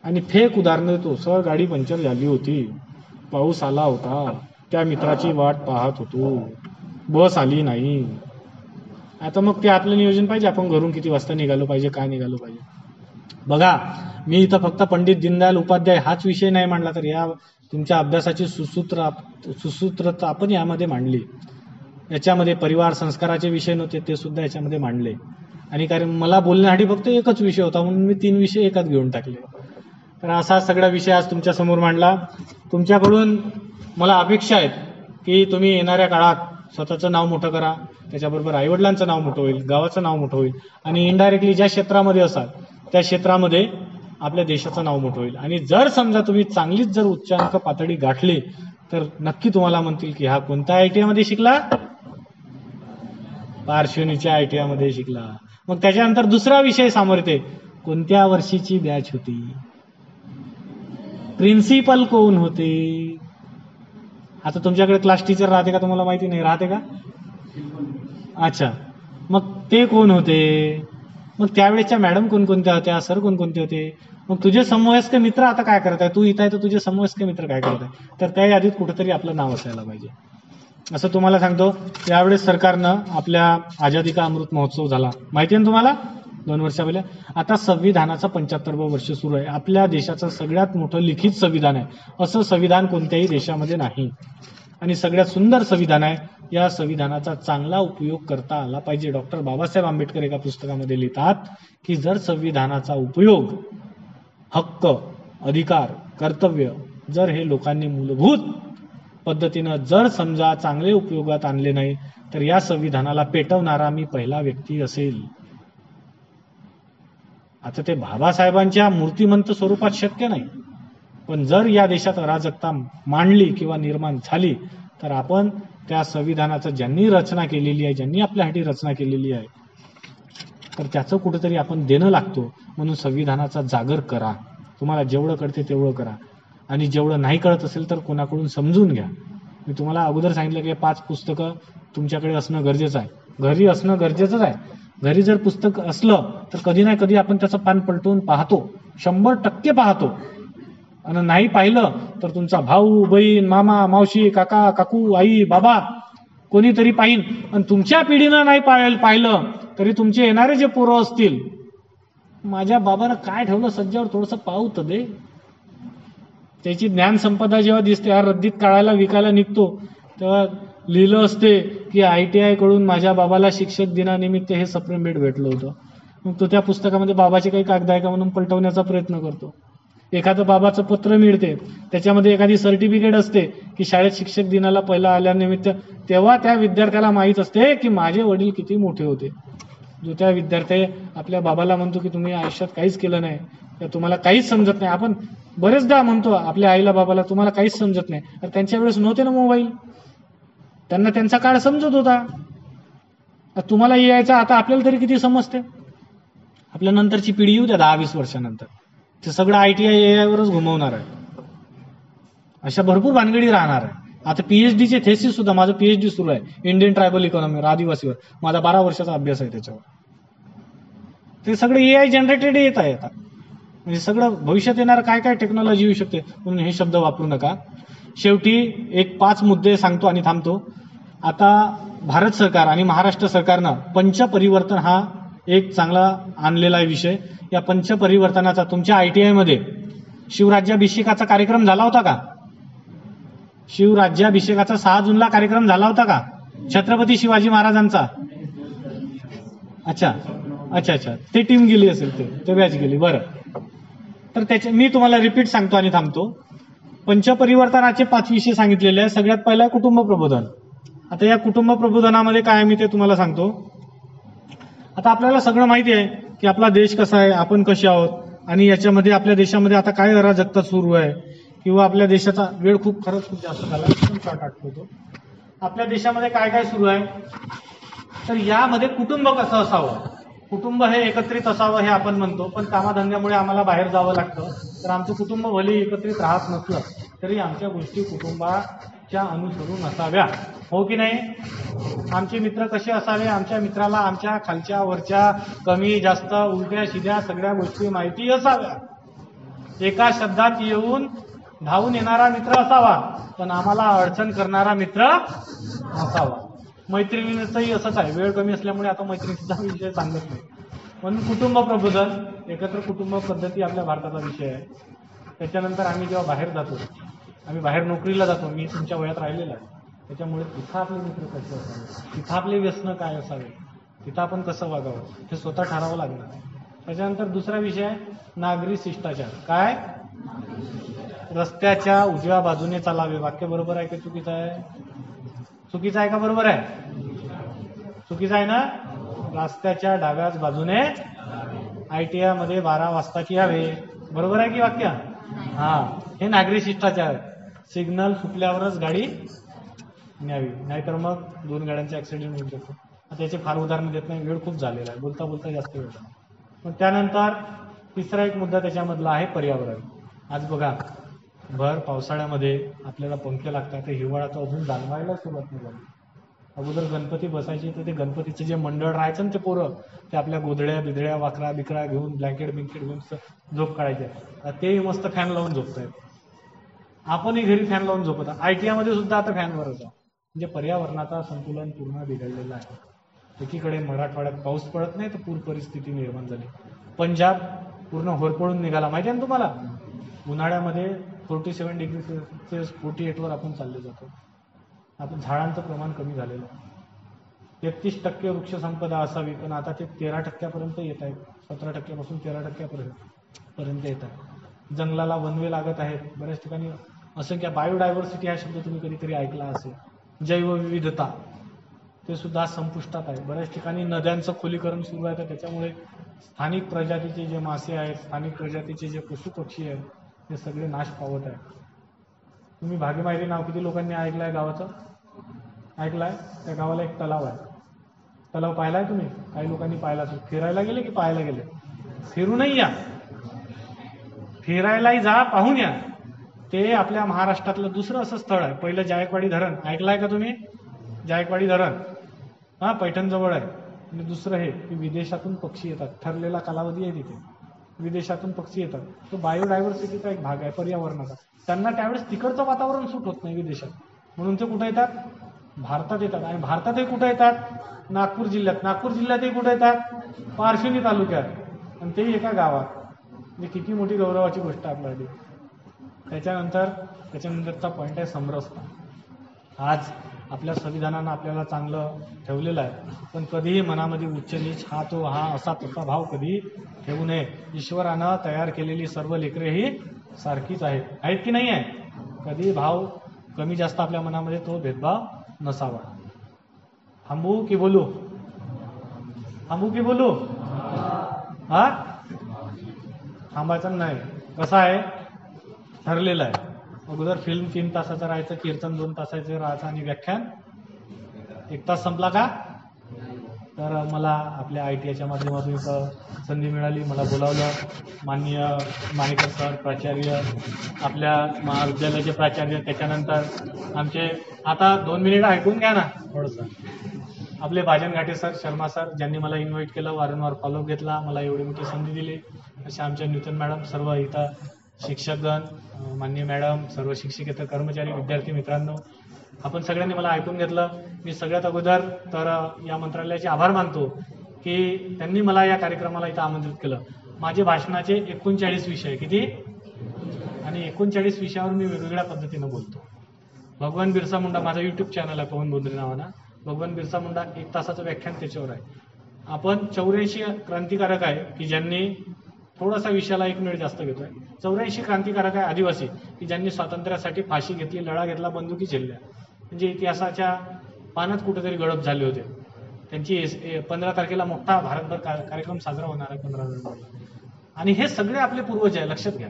आणि फेक उदाहरणं देतो. सर गाडी पंक्चर झाली होती, पाऊस आला होता, त्या मित्राची वाट पाहत होतो, बस आली नाही. आता मग ते आपलं नियोजन पाहिजे, आपण घरून किती वाजता निघालो पाहिजे, काय निघालो पाहिजे. बघा, मी इथं फक्त पंडित दीनदयाल उपाध्याय हाच विषय नाही मांडला, तर या तुमच्या अभ्यासाची सुसूत्रता आपण यामध्ये मांडली. याच्यामध्ये परिवार संस्काराचे विषय नव्हते, ते सुद्धा याच्यामध्ये मांडले. आणि कारण मला बोलण्यासाठी फक्त एकच विषय होता म्हणून मी 3 विषय एकात घेऊन टाकले. तर असा सगळा विषय आज तुमच्या समोर मांडला. तुमच्याकडून मला अपेक्षा आहेत की तुम्ही येणाऱ्या काळात स्वतःचं नाव मोठं करा, त्याच्याबरोबर आईवडिलांचं नाव मोठं होईल, गावाचं नाव मोठं होईल, आणि इनडायरेक्टली ज्या क्षेत्रामध्ये असाल त्या क्षेत्रामध्ये आपल्या देशाचं नाव मोठं होईल. आणि जर समजा तुम्ही चांगलीच जर उच्चांक पातळी गाठली तर नक्की तुम्हाला म्हणतील की हा कोणत्या ITI मध्ये शिकला, पार्श्वनीच्या ITI मध्ये शिकला. मग त्याच्यानंतर दुसरा विषय समोर येते, कोणत्या वर्षीची बॅच होती, प्रिन्सिपल कोण होते. आता तुमच्याकडे क्लास टीचर राहते का, तुम्हाला माहिती नाही राहते का? अच्छा, मग ते कोण होते, मग त्यावेळेच्या मॅडम कोणकोणत्या होत्या, सर कोणकोणते होते, मग तुझे समवयस्क मित्र आता काय करत आहे, तू इथं आहे तर तुझे समवयस्क मित्र काय करत आहे, तर त्या यादीत कुठेतरी आपलं नाव असायला पाहिजे. असं तुम्हाला सांगतो, यावेळेस सरकारनं आपल्या आझादी का अमृत महोत्सव झाला, माहिती आहे ना तुम्हाला, 2 वर्षा पहिले. आता संविधानाचं 75वं वर्ष सुरू आहे. आपल्या देशाचं सगळ्यात मोठं लिखित संविधान आहे, असं संविधान कोणत्याही देशामध्ये नाही आणि सगळ्यात सुंदर संविधान आहे. या संविधानाचा चांगला उपयोग करता आला पाहिजे. डॉक्टर बाबासाहेब आंबेडकर एका पुस्तकामध्ये लिहितात की जर संविधानाचा उपयोग, हक्क, अधिकार, कर्तव्य जर हे लोकांनी मूलभूत पद्धतीनं जर समजा चांगले उपयोगात आणले नाही तर या संविधानाला पेटवणारा मी पहिला व्यक्ती असेल. आता ते बाबासाहेबांच्या मूर्तिमंत स्वरूपात शक्य नाही, पण जर या देशात अराजकता मांडली किंवा निर्माण झाली तर आपण त्या संविधानाचं ज्यांनी रचना केलेली आहे, ज्यांनी आपल्यासाठी रचना केलेली आहे, तर त्याचं कुठेतरी आपण देणं लागतो. म्हणून संविधानाचा जागर करा, तुम्हाला जेवढं कळते तेवढं करा, आणि जेवढं नाही कळत असेल तर कोणाकडून समजून घ्या. मी तुम्हाला अगोदर सांगितलं की 5 पुस्तकं तुमच्याकडे असणं गरजेचं आहे, घरी असणं गरजेचंच आहे. घरी जर पुस्तक असलं तर कधी ना कधी आपण त्याचं पान पलटवून पाहतो, 100% पाहतो. आणि नाही पाहिलं तर तुमचा भाऊ, बहीण, मामा, मावशी, काका, काकू, आई, बाबा कोणीतरी पाहिन. आणि तुमच्या पिढीनं नाही पाहिलं तरी तुमचे येणारे जे पोरं असतील, माझ्या बाबानं काय ठेवलं सज्जावर, थोडंसं पाहू तर दे. त्याची ज्ञान संपदा जेव्हा दिसते, हा रद्दीत काढायला विकायला निघतो, तेव्हा लिहिलं असते की ITI कडून माझ्या बाबाला शिक्षक दिनानिमित्त हे सप्लिमेंट भेटलं होतं. मग तो त्या पुस्तकामध्ये बाबाचे काही कागद आहे का म्हणून पलटवण्याचा प्रयत्न करतो. एखादं बाबाचं पत्र मिळते, त्याच्यामध्ये एखादी सर्टिफिकेट असते की शाळेत शिक्षक दिनाला पहिला आल्यानिमित्त, तेव्हा त्या विद्यार्थ्याला माहीत असते की माझे वडील किती मोठे होते. जो त्या विद्यार्थी आपल्या बाबाला म्हणतो की तुम्ही आयुष्यात काहीच केलं नाही, तर तुम्हाला काहीच समजत नाही. आपण बरेचदा म्हणतो आपल्या आईला बाबाला तुम्हाला काहीच समजत नाही, तर त्यांच्या वेळेस नव्हते ना मोबाईल, त्यांना त्यांचा काळ समजत होता. तुम्हाला यायचा, आता आपल्याला तरी किती समजते. आपल्या नंतरची पिढी येऊ द्या 10-20 वर्षानंतर, ते सगळं ITI AI वरच घुमवणार आहे. अशा भरपूर भानगडी राहणार आहे. आता PhD चे थेसिस सुद्धा, माझं PhD सुरू आहे इंडियन ट्रायबल इकॉनॉमीवर, आदिवासीवर, माझा 12 वर्षाचा अभ्यास आहे त्याच्यावर. ते सगळं AI जनरेटेड येत आहे आता. म्हणजे सगळं भविष्यात येणार काय काय टेक्नॉलॉजी येऊ शकते, म्हणून हे शब्द वापरू नका. शेवटी एक 5 मुद्दे सांगतो आणि थांबतो. आता भारत सरकार आणि महाराष्ट्र सरकारनं पंचपरिवर्तन हा एक चांगला आणलेला विषय. या पंचपरिवर्तनाचा तुमच्या ITI मध्ये शिवराज्याभिषेकाचा कार्यक्रम झाला होता का? शिवराज्याभिषेकाचा 6 जूनला कार्यक्रम झाला होता का छत्रपती शिवाजी महाराजांचा? अच्छा अच्छा अच्छा, ते टीम गेली असेल, ते बॅच गेली. बरं, तर त्याचे मी तुम्हाला रिपीट सांगतो आणि थांबतो. पंचपरिवर्तनाचे 5 विषय सांगितलेले आहे. सगळ्यात पहिला कुटुंब प्रबोधन. आता या कुटुंब प्रबोधनामध्ये काय मी ते तुम्हाला सांगतो. आता आपल्याला सगळं माहिती आहे की आपला देश कसा आहे, आपण कसे आहोत, आणि याच्यामध्ये आपल्या देशामध्ये आता काय अराजकता सुरू आहे, किंवा आपल्या देशाचा वेळ खरंच खूप जास्त झाला, एकदम शॉर्ट आठवतो. आपल्या देशामध्ये काय काय सुरू आहे, तर यामध्ये कुटुंब कसं असावं, कुटुंब हे एकत्रित असावं हे आपण म्हणतो, पण कामाधंद्यामुळे आम्हाला बाहेर जावं लागतं. तर आमचं कुटुंब भले एकत्रित राहत नसलं तरी आमच्या गोष्टी कुटुंबाच्या अनुसरून असाव्या, हो की नाही? आमचे मित्र कसे असावे, आमच्या मित्राला आमच्या खालच्या वरच्या कमी जास्त उलट्या सिध्या सगळ्या गोष्टी माहिती असाव्या. एका शब्दात येऊन धावून येणारा मित्र असावा, पण आम्हाला अडचण करणारा मित्र नसावा. मैत्रिणीचंही असंच आहे. वेळ कमी असल्यामुळे आता मैत्रिणीचा विषय सांगत नाही. म्हणून कुटुंब प्रबोधन, एकत्र कुटुंब पद्धती आपल्या भारताचा विषय आहे. त्याच्यानंतर आम्ही जेव्हा बाहेर जातो, आम्ही बाहेर नोकरीला जातो, मी तुमच्या वयात राहिलेला आहे, त्याच्यामुळे तिथं आपले मित्र कसे असावे, तिथं आपले व्यसन काय असावे, तिथं आपण कसं वागावं हे स्वतः ठरावं लागणार. त्याच्यानंतर दुसरा विषय आहे नागरी शिष्टाचार. काय? रस्त्याच्या उजव्या बाजूने चालावे. वाक्य बरोबर आहे की चुकीचं आहे? चुकीचं आहे का बरोबर आहे? चुकीचं आहे ना? रस्त्याच्या डाव्याच बाजूने ITI मध्ये 12 वाजताची यावे. बरोबर आहे की वाक्य? हा, हे नागरी शिष्टाचार. सिग्नल सुटल्यावरच गाडी न्यावी, नाहीतर मग 2 गाड्यांचा ऍक्सिडेंट होऊ शकतो. त्याचे फार उदाहरण देत नाही, वेळ खूप झालेला आहे, बोलता बोलता जास्त वेळ झाला. पण त्यानंतर तिसरा एक मुद्दा त्याच्यामधला आहे पर्यावरण. आज बघा, भर पावसाळ्यामध्ये आपल्याला पंखे लागतात, ते हिवाळा तर अजून जाणवायला सुरुवात नाही झाली. अगोदर गणपती बसायचे तर ते गणपतीचं जे मंडळ राहायचं ना, ते पोरं ते आपल्या गोधड्या बिधड्या वाकरा बिकरा घेऊन ब्लँकेट बिंकेट घेऊन झोप काढायचे. ते मस्त फॅन लावून झोपतायत. आपणही घरी फॅन लावून झोपत. ITI मध्ये सुद्धा आता फॅनवरच आहे. म्हणजे पर्यावरणाचा संतुलन पूर्ण बिघडलेला आहे. एकीकडे मराठवाड्यात पाऊस पडत नाही तर पूर परिस्थिती निर्माण झाली. पंजाब पूर्ण होरपळून निघाला, माहिती आहे ना तुम्हाला? उन्हाळ्यामध्ये 47 डिग्री सेल्सिअस 48 वर आपण चालले जातो. आपण झाडांचं प्रमाण कमी झालेलं आहे. 33% वृक्षसंपदा असावी, पण आता ते 13% येत आहे. 17% 13% येत आहे. जंगलाला वनवे लागत आहेत. बऱ्याच ठिकाणी असंख्य बायोडायव्हर्सिटी हा शब्द तुम्ही कधीतरी ऐकला असेल. जैवविविधता ते सुद्धा संपुष्टात आहे. बऱ्याच ठिकाणी नद्यांचं खोलीकरण सुरू आहे, तर त्याच्यामुळे स्थानिक प्रजातीचे जे मासे आहेत, स्थानिक प्रजातीचे जे पशु पक्षी आहेत, ते सगळे नाश पावत आहे. तुम्ही भागीमायरी नाव किती लोकांनी ऐकलंय गावाचं? ऐकलंय? त्या गावाला एक तलाव आहे. तलाव पाहिलाय तुम्ही? काही लोकांनी पाहिला असेल. फिरायला गेले की पाहायला गेले? फिरूनही या, फिरायलाही जा, पाहून या. ते आपल्या महाराष्ट्रातलं दुसरं असं स्थळ आहे. पहिलं जायकवाडी धरण ऐकलाय का तुम्ही? जायकवाडी धरण हा पैठण जवळ आहे. आणि दुसरं हे की विदेशातून पक्षी येतात. ठरलेला कालावधी आहे तिथे, विदेशातून पक्षी येतात. तो बायोडायव्हर्सिटीचा एक भाग आहे, पर्यावरणाचा. त्यांना त्यावेळेस तिकडचं वातावरण सूट होत नाही विदेशात, म्हणून ते कुठे येतात? भारतात येतात. आणि भारतातही कुठे येतात? नागपूर जिल्ह्यात. नागपूर जिल्ह्यातही कुठे येतात? पारशिवनी तालुक्यात, आणि तेही एका गावात. म्हणजे किती मोठी गौरवाची गोष्ट आपल्यासाठी. त्याच्यानंतरचा पॉईंट आहे समरसता. आज आपल्या संविधानानं आपल्याला चांगलं ठेवलेलं आहे, पण कधीही मनामध्ये उच्च नीच हा तो हा असा तसा भाव कधी ठेवू नये. ईश्वरानं तयार केलेली सर्व लेकरे ही सारखीच आहेत की नाही आहे? कधी भाव कमी जास्त आपल्या मनामध्ये तो भेदभाव नसावा. थांबू की बोलू? थांबू की बोलू? हा, थांबायचं नाही. कसं आहे? ठरलेलं आहे. अगोदर फिल्म 3 तासाचं राहायचं, कीर्तन 2 तासाचं राहायचं, आणि व्याख्यान 1 तास संपला का? तर मला आपल्या ITIच्या माध्यमातून इथं संधी मिळाली, मला बोलावलं. माननीय माणेकर सर प्राचार्य, आपल्या महाविद्यालयाचे प्राचार्य, त्याच्यानंतर आमचे, आता 2 मिनिट ऐकून घ्या ना थोडंसं, आपले भाजन घाटे सर, शर्मा सर, ज्यांनी मला इन्व्हाइट केलं, वारंवार फॉलोअप घेतला, मला एवढी मोठी संधी दिली. अशा आमच्या नूतन मॅडम, सर्व इथं शिक्षकगण, मान्य मॅडम, सर्व शिक्षकेतर कर्मचारी, विद्यार्थी मित्रांनो, आपण सगळ्यांनी मला ऐकून घेतलं. मी सगळ्यात अगोदर तर या मंत्रालयाचे आभार मानतो की त्यांनी मला या कार्यक्रमाला इथं आमंत्रित केलं. माझे भाषणाचे 39 विषय किती, आणि 39 विषयावर मी वेगवेगळ्या पद्धतीनं बोलतो. भगवान बिरसा मुंडा, माझा यूट्यूब चॅनल आहे पवन बोंद्रे नावानं, भगवान बिरसा मुंडा 1 तासाचं व्याख्यान त्याच्यावर आहे. आपण 84 क्रांतिकारक आहे की ज्यांनी, थोडासा विषयाला 1 मिनिट जास्त घेतोय, 84 क्रांतिकारक आहे आदिवासी की ज्यांनी स्वातंत्र्यासाठी फाशी घेतली, लढा घेतला, बंदुकी झेलल्या. म्हणजे इतिहासाच्या पानात कुठेतरी गडप झाले होते. त्यांची 15 तारखेला मोठा भारतभर कार्यक्रम साजरा होणार आहे 15 नोव्हेंबरला. आणि हे सगळे आपले पूर्वज आहे, लक्षात घ्या.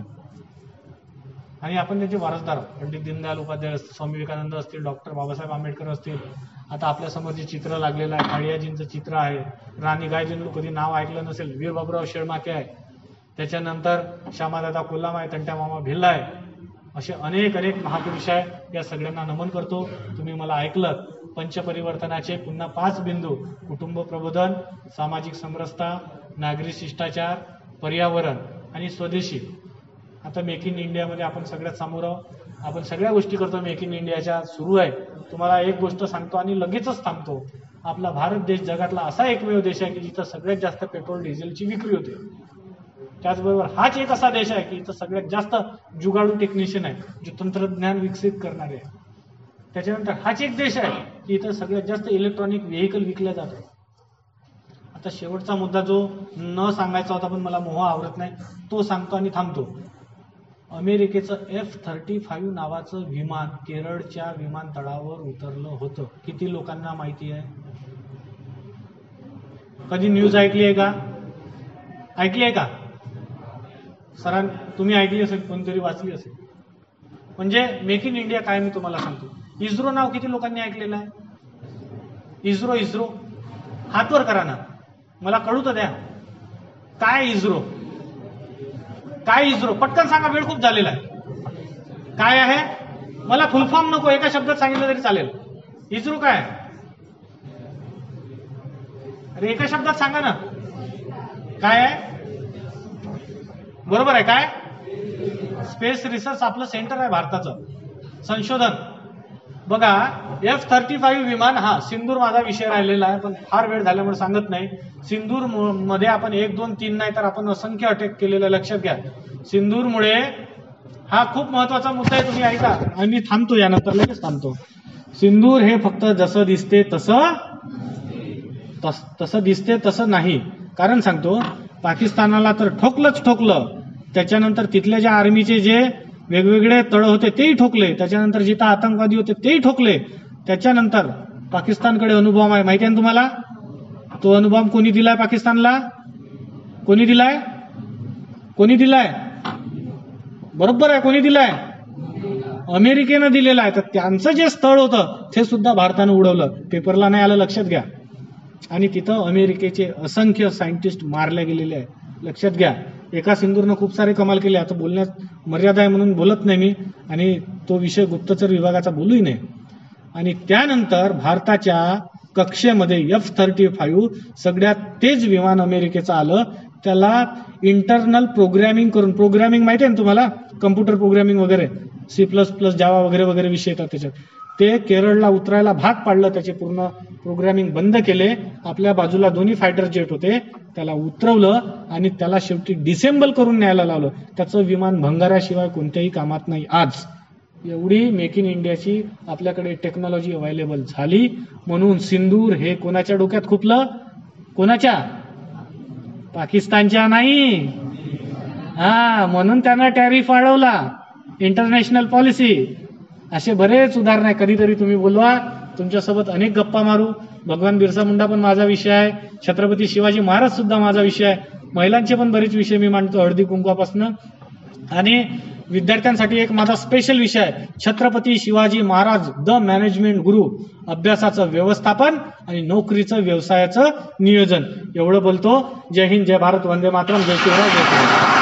आणि आपण त्यांचे वारसदार, पंडित दीनदयाल उपाध्याय असतील, स्वामी विवेकानंद असतील, डॉक्टर बाबासाहेब आंबेडकर असतील. आता आपल्यासमोर जे चित्र लागलेलं आहे, काळियाजींचं चित्र आहे, राणी गायजींना कधी नाव ऐकलं नसेल, वीर बाबूराव शेळमाके आहे, त्याच्यानंतर श्यामादादा कोल्हाम आहे, तंट्या मामा भिल्ला आहे. असे अनेक महापुरुष आहे. या सगळ्यांना नमन करतो. तुम्ही मला ऐकलं. पंचपरिवर्तनाचे पुन्हा 5 बिंदू: कुटुंब प्रबोधन, सामाजिक समरसता, नागरी शिष्टाचार, पर्यावरण आणि स्वदेशी. आता मेक इन इंडियामध्ये आपण सगळ्यात समोर आहोत. आपण सगळ्या गोष्टी करतो मेक इन इंडियाच्या, सुरू आहे. तुम्हाला एक गोष्ट सांगतो आणि लगेचच थांबतो. आपला भारत देश जगातला असा एकमेव देश आहे की जिथं सगळ्यात जास्त पेट्रोल डिझेलची विक्री होते. त्याचबरोबर हाच एक असा देश आहे की इथं सगळ्यात जास्त जुगाडू टेक्निशियन आहे, जे तंत्रज्ञान विकसित करणारे आहे. त्याच्यानंतर हाच एक देश आहे की इथं सगळ्यात जास्त इलेक्ट्रॉनिक व्हेकल विकल्या जातात. आता शेवटचा मुद्दा जो न सांगायचा होता पण मला मोह आवरत नाही, तो सांगतो आणि थांबतो. अमेरिकेचं F-35 नावाचं विमान केरळच्या विमानतळावर उतरलं होतं. किती लोकांना माहिती आहे? कधी न्यूज ऐकली आहे का? ऐकली आहे का? सरां तुम्ही ऐकली असेल, कोणतरी वाचली असेल. म्हणजे मेक इन इंडिया काय मी तुम्हाला सांगतो. इस्रो नाव किती लोकांनी ऐकलेलं आहे? इस्रो हातवर करा ना, मला कळू तर द्या. काय इस्रो? पटकन सांगा, वेळ खूप झालेला आहे. काय आहे? मला फुल फॉर्म नको, एका शब्दात सांगितलं तरी चालेल. इस्रो काय? अरे एका शब्दात सांगा ना, काय आहे? बरोबर आहे. काय? स्पेस रिसर्च आपलं सेंटर आहे भारताचं, संशोधन. बघा, F-35 विमान, हा सिंदूर माझा विषय राहिलेला आहे पण फार वेळ झाल्यामुळे सांगत नाही. सिंदूर मध्ये आपण 1, 2, 3 नाही तर आपण असंख्य अटॅक केलेले, लक्षात घ्या. सिंदूरमुळे हा खूप महत्वाचा मुद्दा आहे, तुम्ही ऐका. आणि थांबतो, यानंतर लगेच थांबतो. सिंदूर हे फक्त जसं दिसते तसं दिसते तसं नाही. कारण सांगतो, पाकिस्तानाला तर ठोकलं. त्याच्यानंतर तिथल्या ज्या आर्मीचे जे वेगवेगळे तळ होते तेही ठोकले. त्याच्यानंतर जिथं आतंकवादी होते तेही ठोकले. त्याच्यानंतर पाकिस्तानकडे अणुबॉम्ब आहे, माहिती आहे तुम्हाला? तो अणुबॉम्ब कोणी दिलाय पाकिस्तानला? कोणी दिलाय? बरोबर आहे, कोणी दिलाय? अमेरिकेनं दिलेला आहे. तर त्यांचं जे स्थळ होतं ते सुद्धा भारतानं उडवलं. पेपरला नाही आलं, लक्षात घ्या. आणि तिथं अमेरिकेचे असंख्य सायंटिस्ट मारले गेलेले आहे, लक्षात घ्या. एका सिंदूरनं खूप सारे कमाल केले. आता बोलण्यात मर्यादा आहे म्हणून बोलत नाही मी, आणि तो विषय गुप्तचर विभागाचा बोलूही नाही. आणि त्यानंतर भारताच्या कक्षेमध्ये F-35 सगळ्यात तेज विमान अमेरिकेचं आलं. त्याला इंटरनल प्रोग्रॅमिंग करून, प्रोग्रॅमिंग माहिती आहे ना तुम्हाला, कम्प्युटर प्रोग्रॅमिंग वगैरे, C++, जावा वगैरे विषय येतात त्याच्यात. ते केरळला उतरायला भाग पाडलं, त्याचे पूर्ण प्रोग्रॅमिंग बंद केले. आपल्या बाजूला 2 फायटर जेट होते, त्याला उतरवलं आणि त्याला शेवटी डिसेंबल करून न्यायला लावलं. त्याचं विमान भंगाराशिवाय कोणत्याही कामात नाही आज. एवढी मेक इन इंडियाची आपल्याकडे टेक्नॉलॉजी अवेलेबल झाली. म्हणून सिंदूर हे कोणाच्या डोक्यात खुपलं? कोणाच्या? पाकिस्तानच्या नाही. म्हणून त्यांना टॅरिफ वाढवला, इंटरनॅशनल पॉलिसी. असे बरेच उदाहरण आहे. कधीतरी तुम्ही बोलवा, तुमच्यासोबत अनेक गप्पा मारू. भगवान बिरसा मुंडा पण माझा विषय आहे, छत्रपती शिवाजी महाराज सुद्धा माझा विषय आहे. महिलांचे पण बरेच विषय मी मांडतो, हळदी कुंकवापासून. आणि विद्यार्थ्यांसाठी एक माझा स्पेशल विषय आहे, छत्रपती शिवाजी महाराज द मॅनेजमेंट गुरु, अभ्यासाचं व्यवस्थापन आणि नोकरीचं व्यवसायाचं नियोजन. एवढं बोलतो. जय हिंद, जय भारत, वंदे मातरम, जय शिवराय, जय शिवराय.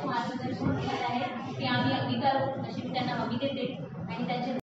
मार्गदर्शन केलं आहे की आम्ही अगदी करू, नशीब त्यांना हमी देते.